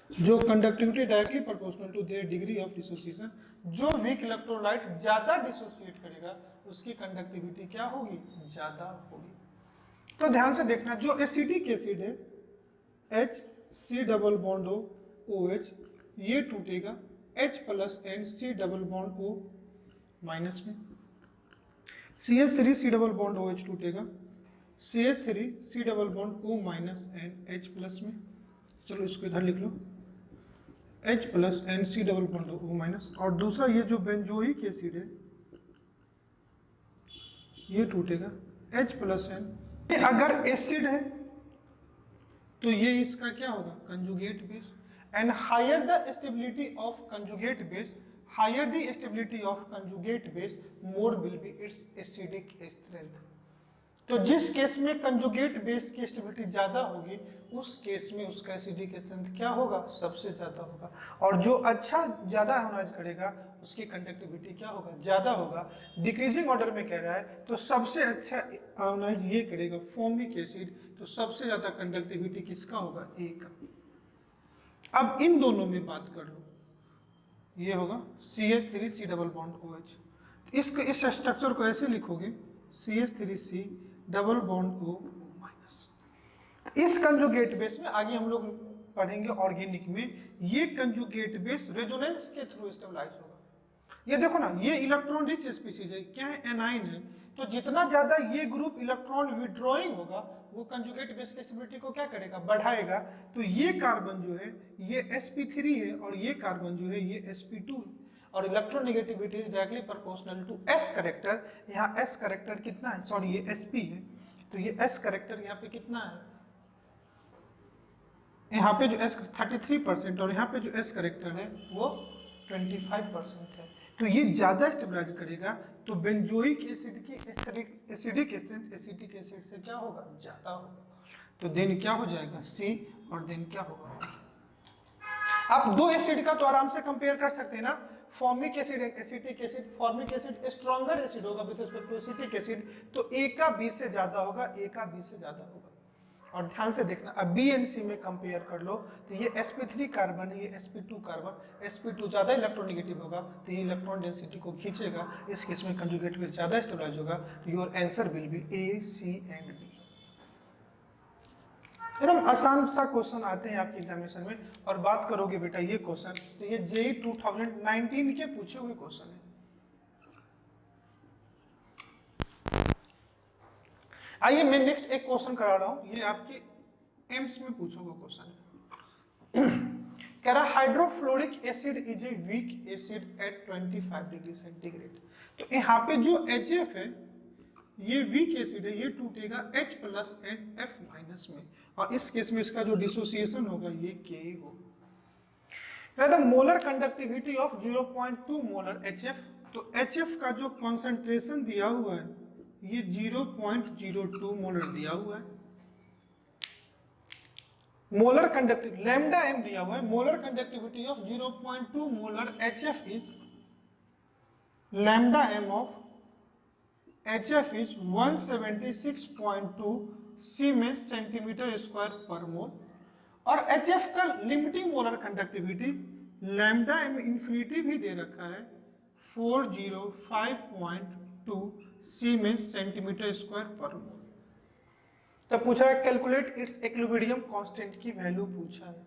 जो conductivity directly proportional to their degree of dissociation, जो वीक इलेक्ट्रोलाइट ज्यादा डिसोसिएट करेगा उसकी कंडक्टिविटी क्या होगी, ज्यादा होगी। तो ध्यान से देखना, जो एसिटिक एसिड है HC डबल बॉन्ड OH, ये टूटेगा H plus N C double bond O minus में, CH3 C double bond OH टूटेगा CH3 C double bond O minus N H plus में। चलो इसको इधर लिख लो, H plus N C double bond O minus. और दूसरा ये जो बेंजोइक एसिड है ये टूटेगा H प्लस N। अगर एसिड है तो ये इसका क्या होगा, conjugate base. And higher the stability of conjugate base, higher the stability of conjugate base, more will be its acidic strength. तो जिस केस में कंजुगेट बेस की स्टेबिलिटी ज्यादा होगी उस केस में उसका एसिडिक स्ट्रेंथ क्या होगा, सबसे ज्यादा होगा। और जो अच्छा ज्यादा आयोनाइज करेगा उसकी कंडक्टिविटी क्या होगा, ज्यादा होगा। डिक्रीजिंग ऑर्डर में कह रहा है तो सबसे अच्छा आयोनाइज ये करेगा फॉर्मिक एसिड, तो सबसे ज्यादा कंडक्टिविटी किसका होगा, ए का। अब इन दोनों में बात कर लो, ये होगा CH3C डबल बॉन्ड OH। इस स्ट्रक्चर को ऐसे लिखोगे CH3C double bond O minus. इस कंजुगेट बेस में आगे हम लोग पढ़ेंगे ऑर्गेनिक में, ये कंजुगेट बेस रेजोनेंस के थ्रू स्टेबलाइज होगा। ये देखो ना, ये इलेक्ट्रॉन रिच स्पीसीज है, क्या है, एनाइन है। तो जितना ज्यादा ये ग्रुप इलेक्ट्रॉन विड्रॉइंग होगा वो कंजुगेट बेस की स्टेबिलिटी को क्या करेगा, बढ़ाएगा। तो ये कार्बन जो है ये sp3 है और ये कार्बन जो है ये sp2 है। और electronegativity is directly proportional to s character. यहाँ s करेक्टर कितना है, सॉरी ये sp है, तो ये s करेक्टर यहाँ पे कितना है, यहाँ पे जो s 33% और यहाँ पे जो s करेक्टर है वो 25% है। तो ये ज्यादा स्टेबलाइज करेगा, तो बेंजोइक एसिड की एसिडिक स्ट्रेंथ एसिटिक एसिड से क्या होगा, ज्यादा होगा। तो देन क्या हो जाएगा, C, और देन क्या होगा। आप दो एसिड का तो आराम से कंपेयर कर सकते हैं ना। Formic acid and acetic acid, formic acid stronger acid होगा with respect to acetic acid, तो A का B से ज्यादा होगा, A का B से ज्यादा होगा। और ध्यान से देखना, अब B एंड C में कंपेयर कर लो, तो ये sp3 कार्बन है, ये sp2 कार्बन, sp2 ज्यादा इलेक्ट्रोनेगेटिव होगा तो ये इलेक्ट्रॉन डेंसिटी को खींचेगा, इस केस में कंजुगेट बेस ज्यादा स्टेबलाइज होगा, तो your answer will B A, C and B। एकदम आसान सा क्वेश्चन आते हैं आपके एग्जामिनेशन में। और बात करोगे बेटा ये क्वेश्चन, तो ये JEE 2019 के पूछे हुए क्वेश्चन है। आइए मैं नेक्स्ट एक क्वेश्चन करा रहा हूं, ये आपके एम्स में पूछा हुआ क्वेश्चन है। कह रहा hydrofluoric acid is a weak acid at 25 degree centigrade. तो यहाँ पे जो HF है ये वीक एसिड है, ये टूटेगा H plus and F minus में, और इस केस में इसका जो डिसोसिएशन होगा ये K होगा। The molar conductivity of 0.2 molar HF, तो HF का जो कॉन्सेंट्रेशन दिया हुआ है ये 0.02 मोलर दिया हुआ है। मोलर कंडक्टिविटी लैम्डा m दिया हुआ है, molar conductivity of 0.2 molar HF is lambda m of HF is 176.2 siemens centimetre square पर मोल, और HF का limiting molar conductivity lambda m infinity भी दे रखा है 405.2 सीमेंस सेंटीमीटर स्क्वायर पर मोल। तब पूछा है कैलकुलेट इट्स इक्विलिब्रियम कांस्टेंट की वैल्यू पूछा है।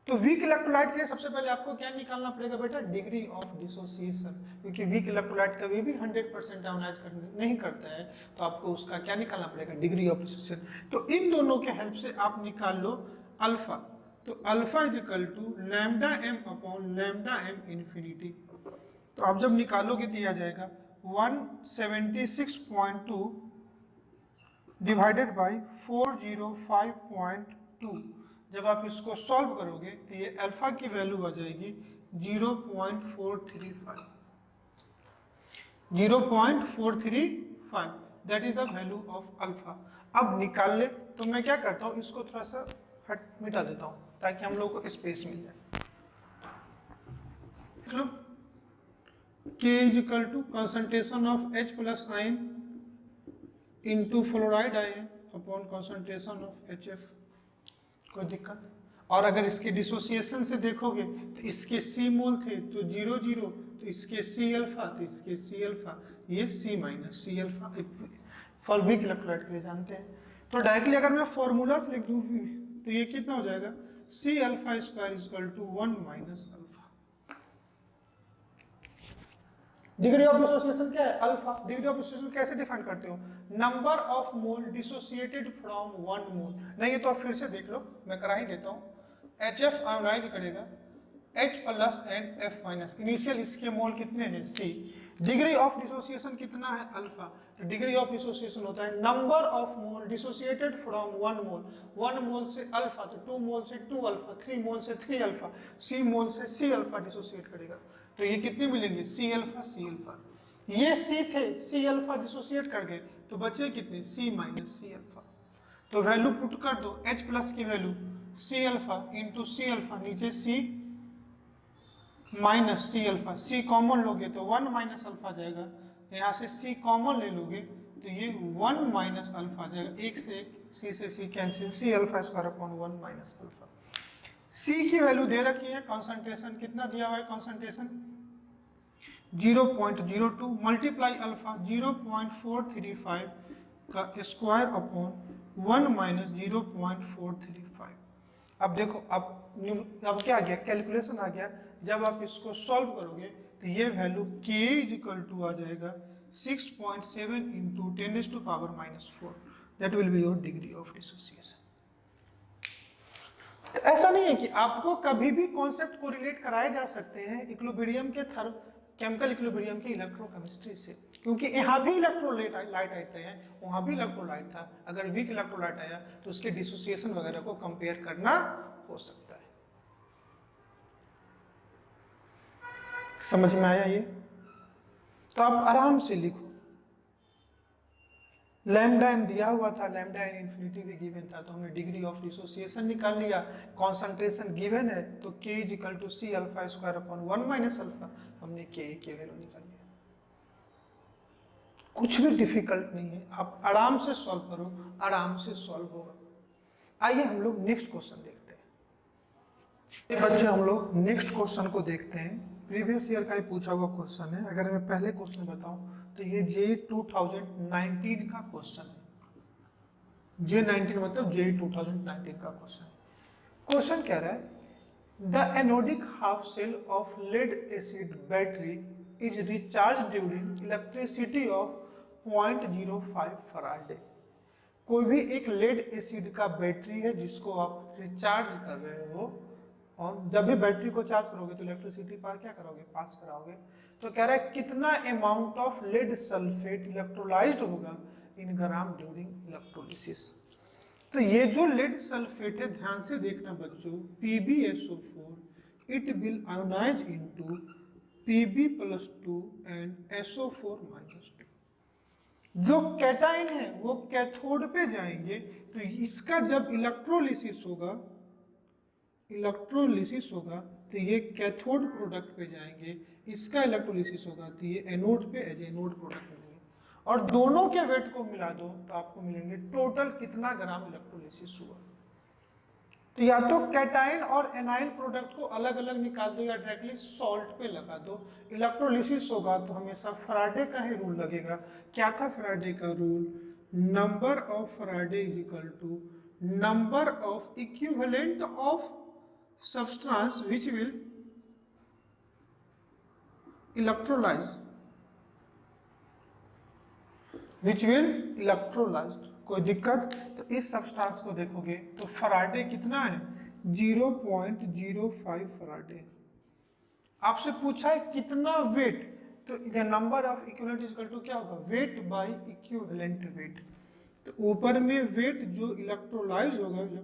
तो वीक इलेक्ट्रोलाइट के लिए सबसे पहले आपको क्या निकालना पड़ेगा बेटा, डिग्री ऑफ डिसोसिएशन, क्योंकि वीक इलेक्ट्रोलाइट कभी भी 100% आयोनाइज नहीं करता है, तो आपको उसका क्या निकालना पड़ेगा, डिग्री ऑफ डिसोसिएशन। तो इन दोनों के हेल्प से आप निकाल लो अल्फा, तो alpha is equal to lambda m upon lambda m infinity. तो आप जब निकालोगे तो आ जाएगा 176.2 डिवाइडेड बाई 405.2। जब आप इसको सॉल्व करोगे तो ये अल्फा की वैल्यू आ जाएगी 0.435, 0.435, that is the value of alpha. अब निकाल ले, तो मैं क्या करता हूँ इसको थोड़ा सा मिटा देता हूँ ताकि हम लोग को स्पेस मिल जाए। चलो K is equal to concentration of H plus ion into fluoride ion upon concentration of HF। कोई दिक्कत? और अगर इसके डिसोसिएशन से देखोगे तो इसके C मोल थे तो 0 0, तो इसके C अल्फा, तो इसके C अल्फा, ये C minus C alpha for weak electrolyte के लिए जानते हैं। तो डायरेक्टली अगर मैं फॉर्मूला से लिख दूं तो ये कितना हो जाएगा, C alpha square is equal to 1 minus alpha. Degree of dissociation क्या है, अल्फा। डिग्री ऑफ डिसोसिएशन कैसे डिफाइन करते हो, number of mole dissociated from one mole. नहीं ये तो आप फिर से देख लो, मैं करा ही देता हूँ। HF आयोनाइज करेगा H plus and F minus, initial इसके मोल कितने हैं C। डिग्री ऑफ डिसोसिएशन कितना है अल्फा, तो डिग्री ऑफ डिसोसिएशन होता है number of mole dissociated from one mole, one mole से अल्फा, तो 2 मोल से 2 अल्फा, 3 मोल से 3 अल्फा, C मोल से C अल्फा डिसोसिएट करेगा, तो ये कितने मिलेंगे C अल्फा C अल्फा। ये C थे, C अल्फा डिसोसिएट कर गए तो बचे कितने C माइनस C अल्फा। तो वैल्यू पुट कर दो, H प्लस की value C alpha into C alpha, नीचे C minus C alpha, C common लोगे तो 1 माइनस अल्फा जाएगा, यहाँ से C कॉमन ले लोगे तो ये 1 माइनस अल्फा जाएगा, एक से एक C से C cancel, C alpha square upon 1 minus alpha. C की वैल्यू दे रखी है, कॉन्सेंट्रेशन कितना दिया हुआ है, कॉन्सेंट्रेशन 0.02 मल्टीप्लाई अल्फा 0.435 का स्क्वायर अपॉन 1 माइनस 0.435। अब देखो अब क्या आ गया, कैलकुलेशन आ गया। जब आप इसको सॉल्व करोगे तो ये value K is equal to आ जाएगा 6.7 into 10⁻⁻⁴, that will be your degree of dissociation. ऐसा नहीं है कि आपको कभी भी कॉन्सेप्ट को रिलेट कराए जा सकते हैं इक्विलिब्रियम के केमिकल इक्विलिब्रियम के इलेक्ट्रोकेमिस्ट्री से, क्योंकि यहाँ भी इलेक्ट्रोलाइट आते हैं, वहाँ भी इलेक्ट्रोलाइट था। अगर वीक इलेक्ट्रोलाइट आया तो उसके डिसोसिएशन वगैरह को कंपेयर करना हो सकता है। समझ में आया ये? तो आप आराम से लिखो, लैम्डा एम दिया हुआ था, लैम्डा एन इन्फिनिटी भी गिवन था, तो हमने डिग्री ऑफ डिसोसिएशन निकाल लिया। कॉन्सेंट्रेशन गिवन है तो K is equal to C alpha square upon 1 minus alpha, हमने के की वैल्यू निकाल लिया। कुछ भी डिफिकल्ट नहीं है, आप आराम से सॉल्व करो, आराम से सॉल्व होगा। आइए हम लोग नेक्स्ट क्वेश्चन देखते हैं। बच्चे हम लोग नेक्स्ट क्वेश्चन को देखते हैं। प्रीवियस ईयर का ही पूछा हुआ क्वेश्चन है। अगर मैं पहले क्वेश्चन बताऊं तो ये जे 2019 का क्वेश्चन है। जे 19 मतलब जे 2019 का क्वेश्चन। क्वेश्चन कह रहा है the anodic half cell of lead acid battery is recharge during electricity of 0.05 faraday. कोई भी एक लेड एसिड का बैटरी है जिसको आप रिचार्ज कर रहे हो, और जब भी बैटरी को चार्ज करोगे तो इलेक्ट्रिसिटी पास क्या करोगे, पास कराओगे। तो कह रहा है कितना amount of lead sulphate electrolysed होगा इन ग्राम ड्यूरिंग इलेक्ट्रोलिसिस। तो ये जो लेड सल्फेट है, ध्यान से देखना बच्चों, PbSO4 it will ionise into Pb+2 and SO4-2। जो कैटाइन है वो कैथोड पे जाएंगे, तो इसका जब इलेक्ट्रोलिसिस होगा तो ये कैथोड प्रोडक्ट पे जाएंगे, इसका इलेक्ट्रोलिसिस होगा तो ये एनोड पे एज एनोड प्रोडक्ट मिलेंगे, और दोनों के वेट को मिला दो तो आपको मिलेंगे टोटल कितना ग्राम इलेक्ट्रोलिसिस हुआ। तो या तो कैटाइन और एनाइन प्रोडक्ट को अलग अलग निकाल दो या डायरेक्टली सॉल्ट पे लगा दो। इलेक्ट्रोलिसिस होगा तो हमेशा फराडे का ही रूल लगेगा। क्या था फराडे का rule? Number of Faraday is equal to number of equivalent of substance which will electrolyze। कोई दिक्कत? तो इस सब्सटेंस को देखोगे तो फराडे कितना है, 0.05 फराडे। आपसे पूछा है कितना वेट, तो number of equivalent equal to क्या होगा, वेट बाय इक्विवेलेंट वेट। तो ऊपर में वेट जो इलेक्ट्रोलाइज होगा,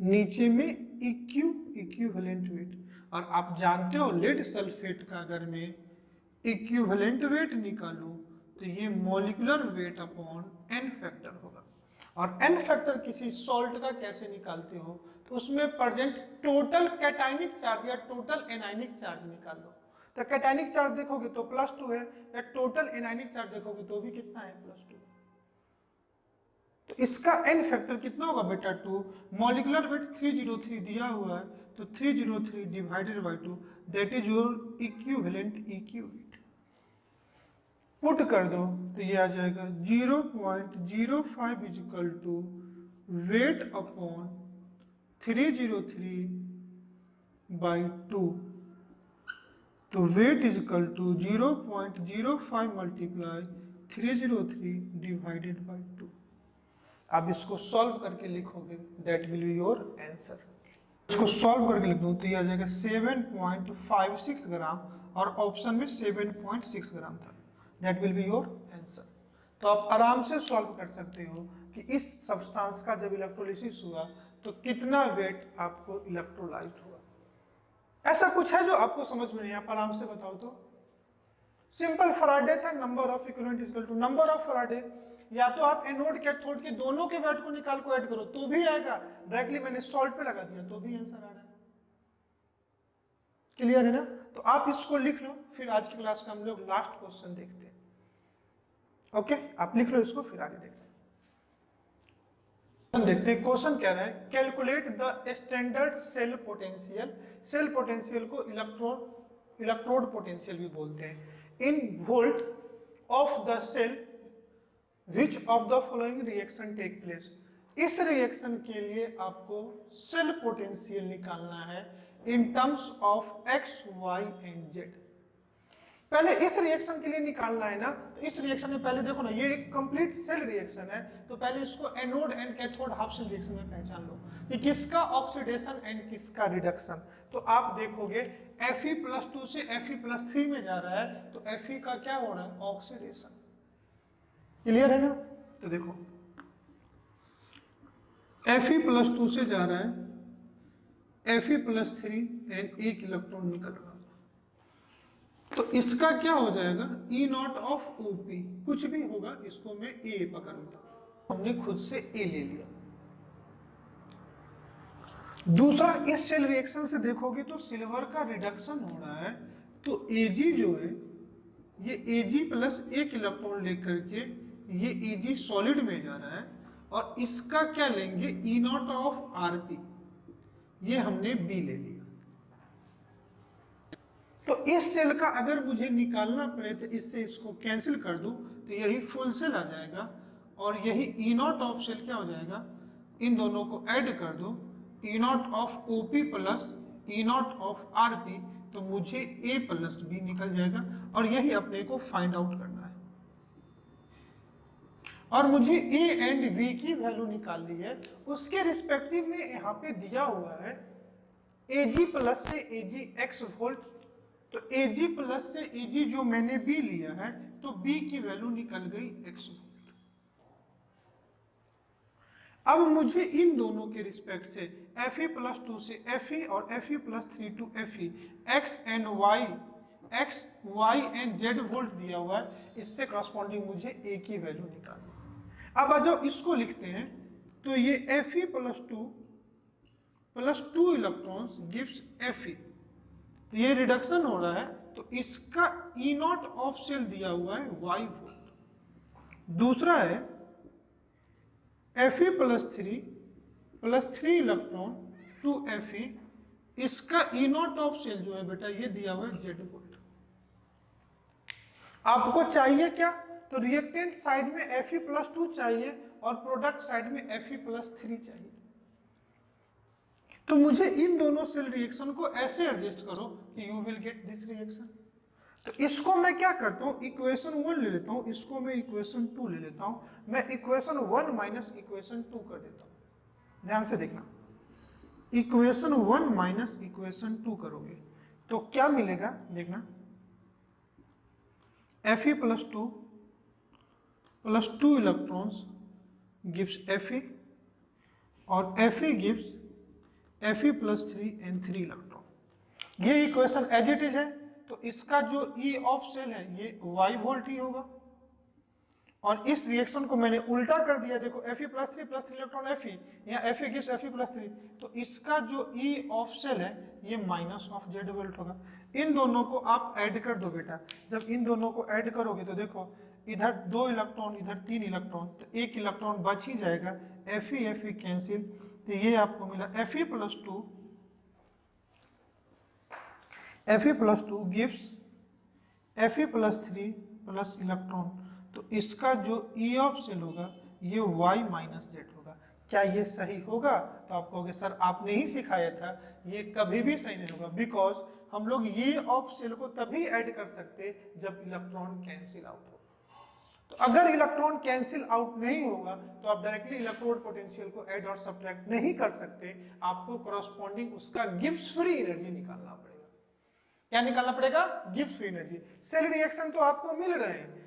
नीचे में इक्विवेलेंट वेट। और आप जानते हो लेड सल्फेट का अगर मैं इक्विवेलेंट वेट निकालूं तो ये molecular weight upon n factor होगा। और एन फैक्टर किसी सॉल्ट का कैसे निकालते हो, तो उसमें प्रेजेंट टोटल कैटाइनिक चार्ज या टोटल एनाइनिक चार्ज निकाल लो। तो कैटाइनिक चार्ज देखोगे तो +2 है, या टोटल एनाइनिक चार्ज देखोगे तो भी कितना है, +2। तो इसका एन फैक्टर कितना होगा बेटा, 2। मॉलिक्यूलर वेट 303 दिया हुआ है, तो 303 divided by 2, that is your equivalent EQ weight. Put कर दो तो ये आ जाएगा 0.05 is equal to weight upon 303 by 2। तो weight is equal to 0.05 multiply 303 divided by 2। आप इसको सॉल्व करके लिखोगे, that will be your answer. इसको सॉल्व करके लिख दो तो ये आ जाएगा 7.56 ग्राम, और ऑप्शन में 7.6 ग्राम था, that will be your answer. तो आप आराम से सॉल्व कर सकते हो कि इस सब्सटेंस का जब इलेक्ट्रोलिसिस हुआ तो कितना वेट आपको इलेक्ट्रोलाइज्ड हुआ। ऐसा कुछ है जो आपको समझ में नहीं, आप आराम से बताओ तो। सिंपल फराडे था, number of equivalent equal to number of faraday. या तो आप एनोड कैथोड के दोनों के वेट को निकाल को ऐड करो तो भी आएगा, डायरेक्टली मैंने सॉल्ट पे लगा दिया तो भी आंसर आ रहा है। क्लियर है ना? तो आप इसको लिख लो, फिर आज की क्लास का हम लोग लास्ट क्वेश्चन देखते हैं। ओके, आप लिख लो इसको, फिर आगे देखते हैं। देखते हैं क्वेश्चन कह रहा है calculate the standard cell potential. Cell potential को इलेक्ट्रोड पोटेंशियल भी बोलते हैं। In volt of the cell which of the following reaction take place. इस रिएक्शन के लिए आपको सेल पोटेंशियल निकालना है in terms of x, y and z। पहले इस रिएक्शन के लिए निकालना है ना, तो इस रिएक्शन में पहले देखो ना, ये एक कंप्लीट सेल रिएक्शन है, तो पहले इसको anode and cathode half cell reaction में पहचान लो कि किसका ऑक्सीडेशन एंड किसका रिडक्शन। तो आप देखोगे Fe+2 से Fe+3 में जा रहा है, तो Fe का क्या हो रहा है, ऑक्सीडेशन। क्लियर है ना? तो देखो Fe+2 से जा रहा है Fe+3 एंड एक इलेक्ट्रॉन निकल रहा है। तो इसका क्या हो जाएगा, ई नॉट ऑफ ओपी, कुछ भी होगा इसको मैं ए पकड़ता हूं, हमने खुद से ए ले लिया। दूसरा, इस सेल रिएक्शन से देखोगे तो सिल्वर का रिडक्शन हो रहा है, तो Ag जो है ये Ag प्लस एक इलेक्ट्रॉन लेकर के ये Ag सॉलिड में जा रहा है, और इसका क्या लेंगे, ई नॉट ऑफ Rp, ये हमने B ले लिया। तो इस सेल का अगर मुझे निकालना पड़े तो इससे इसको कैंसिल कर दूं तो यही फुल सेल आ जाएगा, और यही ई नॉट ऑफ सेल क्या हो जाएगा, इन दोनों को ऐड कर दो, E naught of OP plus E naught of RP, तो मुझे ए प्लस बी निकल जाएगा, और यही अपने को फाइंड आउट करना है। और मुझे ए एंड बी की वैल्यू निकालनी है, उसके रिस्पेक्टिव में यहाँ पे दिया हुआ है एजी प्लस से एजी एक्स वोल्ट, तो Ag प्लस से Ag जो मैंने B लिया है, तो B की वैल्यू निकल गई x वोल्ट। अब मुझे इन दोनों के रिस्पेक्ट से Fe प्लस 2 से Fe और Fe plus 3 to Fe x y and z volt दिया हुआ है, इससे करस्पॉन्डिंग मुझे A की वैल्यू निकालनी है। अब आ जाओ इसको लिखते हैं, तो ये Fe plus 2 electrons gives Fe, तो ये रिडक्शन हो रहा है, तो इसका ई नॉट ऑफ सेल दिया हुआ है y वोल्ट। दूसरा है Fe plus 3 electron to Fe, इसका ई नॉट ऑफ सेल जो है बेटा ये दिया हुआ है z वोल्ट। आपको चाहिए क्या, तो रिएक्टेंट साइड में Fe प्लस 2 चाहिए और प्रोडक्ट साइड में Fe प्लस 3 चाहिए। तो मुझे इन दोनों सेल रिएक्शन को ऐसे एडजस्ट करो कि you will get this reaction. तो इसको मैं क्या करता हूं, इक्वेशन 1 ले लेता हूं, इसको मैं इक्वेशन 2 ले लेता हूं, मैं इक्वेशन 1 माइनस इक्वेशन 2 कर देता हूं। ध्यान से देखना, इक्वेशन 1 माइनस इक्वेशन 2 करोगे तो क्या मिलेगा, देखना Fe plus 2 electrons gives Fe, और Fe gives Fe plus 3 and 3 electron. ये इक्वेशन एज इट इज है, तो इसका जो ई ऑफ सेल है ये y वोल्ट ही होगा, और इस रिएक्शन को मैंने उल्टा कर दिया, देखो Fe प्लस 3 इलेक्ट्रॉन Fe, यहाँ Fe गिव्स Fe प्लस 3, तो इसका जो ई ऑफ सेल है ये माइनस ऑफ z वोल्ट होगा। इन दोनों को आप ऐड कर दो बेटा, जब इन दोनों को ऐड करोगे तो देखो इधर 2 इलेक्ट्रॉन इधर 3 इलेक्ट्रॉन, तो एक इलेक्ट्रॉन बच ही जाएगा, Fe कैंसिल, तो ये आपको मिला Fe plus 2 gives Fe plus 3 plus electron, तो इसका जो ई ऑफ सेल होगा ये y माइनस z होगा। क्या ये सही होगा, तो आप कहोगे सर आपने ही सिखाया था, ये कभी भी सही नहीं होगा, बिकॉज हम लोग ये ऑफ सेल को तभी ऐड कर सकते जब इलेक्ट्रॉन कैंसिल आउट हो। तो अगर इलेक्ट्रॉन कैंसिल आउट नहीं होगा तो आप डायरेक्टली इलेक्ट्रोड पोटेंशियल को ऐड और सब्ट्रैक्ट नहीं कर सकते, आपको करस्पॉन्डिंग उसका गिब्स फ्री एनर्जी निकालना पड़ेगा। क्या निकालना पड़ेगा, Gibbs free energy. Cell reaction तो आपको मिल रहे हैं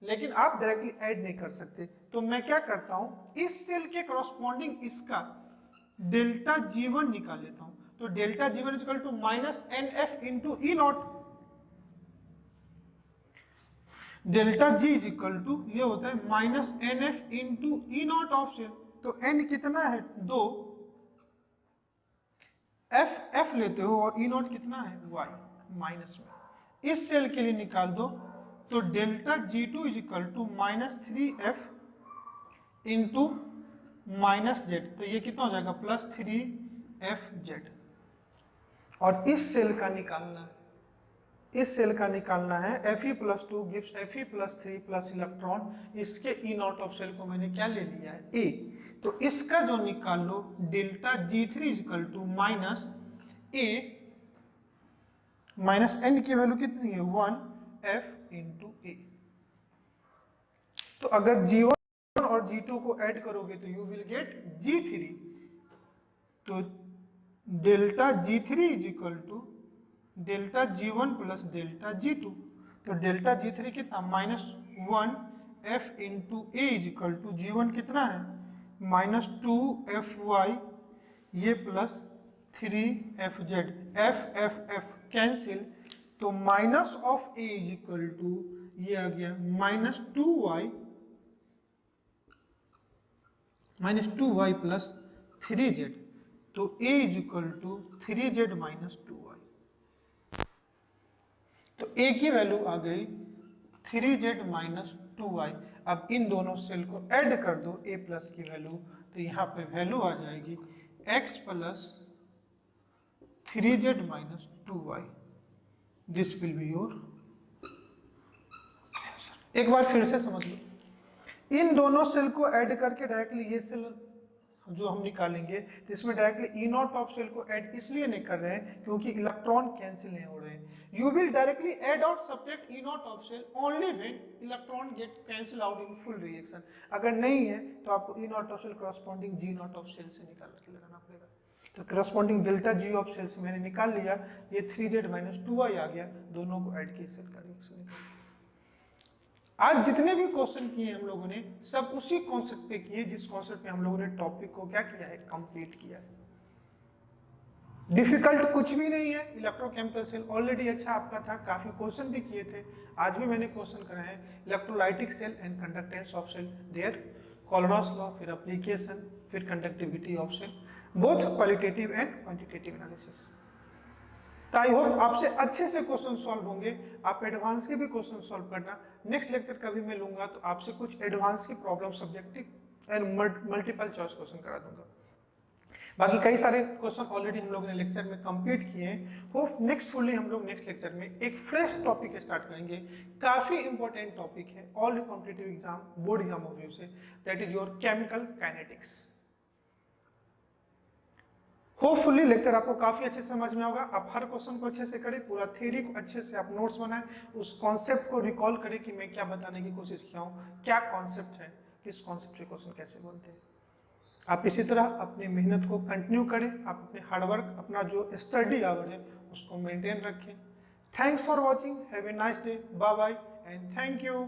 लेकिन आप डायरेक्टली ऐड नहीं कर सकते, तो मैं क्या करता हूं, इस सेल के करस्पॉन्डिंग इसका डेल्टा G1 निकाल लेता हूं, तो delta G1 equal to minus NF into E naught, delta G is equal to ये होता है minus NF into E naught of cell, तो N कितना है 2, F लेते हो और ई नॉट कितना है Y माइनस में, इस सेल के लिए निकाल दो, तो delta G2 is equal to minus 3F into minus Z, तो ये कितना हो जाएगा प्लस 3FZ। और इस सेल का निकालना है, इस सेल का निकालना है Fe plus 2 gives Fe plus 3 plus electron, इसके ई नॉट ऑफ सेल को मैंने क्या ले लिया है A, तो इसका जो निकाल लो delta G3 equal to minus A minus N की वैल्यू कितनी है 1F इंटू A। तो अगर G1 और G2 को ऐड करोगे तो यू विल गेट G3, तो delta G3 is equal to delta G1 plus delta G2, तो डेल्टा G3 कितना minus 1F into a is equal to G1 कितना है माइनस 2FY ये प्लस 3FZ, F कैंसिल, तो minus of a is equal to ये आ गया -2y plus 3z। तो a is equal to 3z minus 2y। तो a की वैल्यू आ गई 3z माइनस 2y। अब इन दोनों सेल को ऐड कर दो a प्लस की वैल्यू, तो यहाँ पे वैल्यू आ जाएगी x plus 3z minus 2y। This will be your. एक बार फिर से समझ लो, इन दोनों सेल को ऐड करके डायरेक्टली ये सेल जो हम निकालेंगे, तो इसमें directly E naught of cell को ऐड इसलिए नहीं कर रहे हैं क्योंकि इलेक्ट्रॉन कैंसिल नहीं हो रहे हैं। यू विल डायरेक्टली ऐड और subtract E naught of cell only when electron get cancel out in full reaction. अगर नहीं है तो आपको E naught of cell corresponding G naught of cell से निकाल के लगाना पड़ेगा। तो corresponding delta G of cell से मैंने निकाल लिया, ये 3z माइनस 2y आ गया, दोनों को ऐड किए सेल का रिएक्शन निकाल। आज जितने भी क्वेश्चन किए हम लोगों ने सब उसी कॉन्सेप्ट पे किए जिस कॉन्सेप्ट पे हम लोगों ने टॉपिक को क्या किया है, कंप्लीट किया है। डिफिकल्ट कुछ भी नहीं है। इलेक्ट्रोकेमिकल सेल ऑलरेडी अच्छा आपका था, काफी क्वेश्चन भी किए थे, आज भी मैंने क्वेश्चन कराए हैं। Electrolytic cell and conductance of cell, their Kohlrausch law, फिर एप्लीकेशन, फिर conductivity of cell, both qualitative and quantitative analysis. तो आई होप आपसे अच्छे से क्वेश्चन सॉल्व होंगे। आप एडवांस के भी क्वेश्चन सॉल्व करना। नेक्स्ट लेक्चर कभी मैं लूंगा तो आपसे कुछ एडवांस की problem, subjective and multiple choice question करा दूंगा। बाकी कई सारे क्वेश्चन ऑलरेडी हम लोगों ने लेक्चर में कंप्लीट किए हैं। होप नेक्स्ट फुल्ली हम लोग नेक्स्ट लेक्चर में एक फ्रेश टॉपिक स्टार्ट करेंगे। काफी इंपॉर्टेंट टॉपिक है all competitive exam, board exam view से, that is your chemical kinetics. Hopefully lecture आपको काफी अच्छे से समझ में होगा। आप हर क्वेश्चन को अच्छे से करें, पूरा थ्योरी को अच्छे से आप नोट्स बनाएं, उस कॉन्सेप्ट को रिकॉल करें कि मैं क्या बताने की कोशिश किया हूँ, क्या कॉन्सेप्ट है, किस कॉन्सेप्ट के क्वेश्चन कैसे बनते हैं। आप इसी तरह अपनी मेहनत को कंटिन्यू करें, आप अपने हार्डवर्क, अपना जो स्टडी आवर है उसको मेंटेन रखें। Thanks for watching, have a nice day, bye bye and thank you.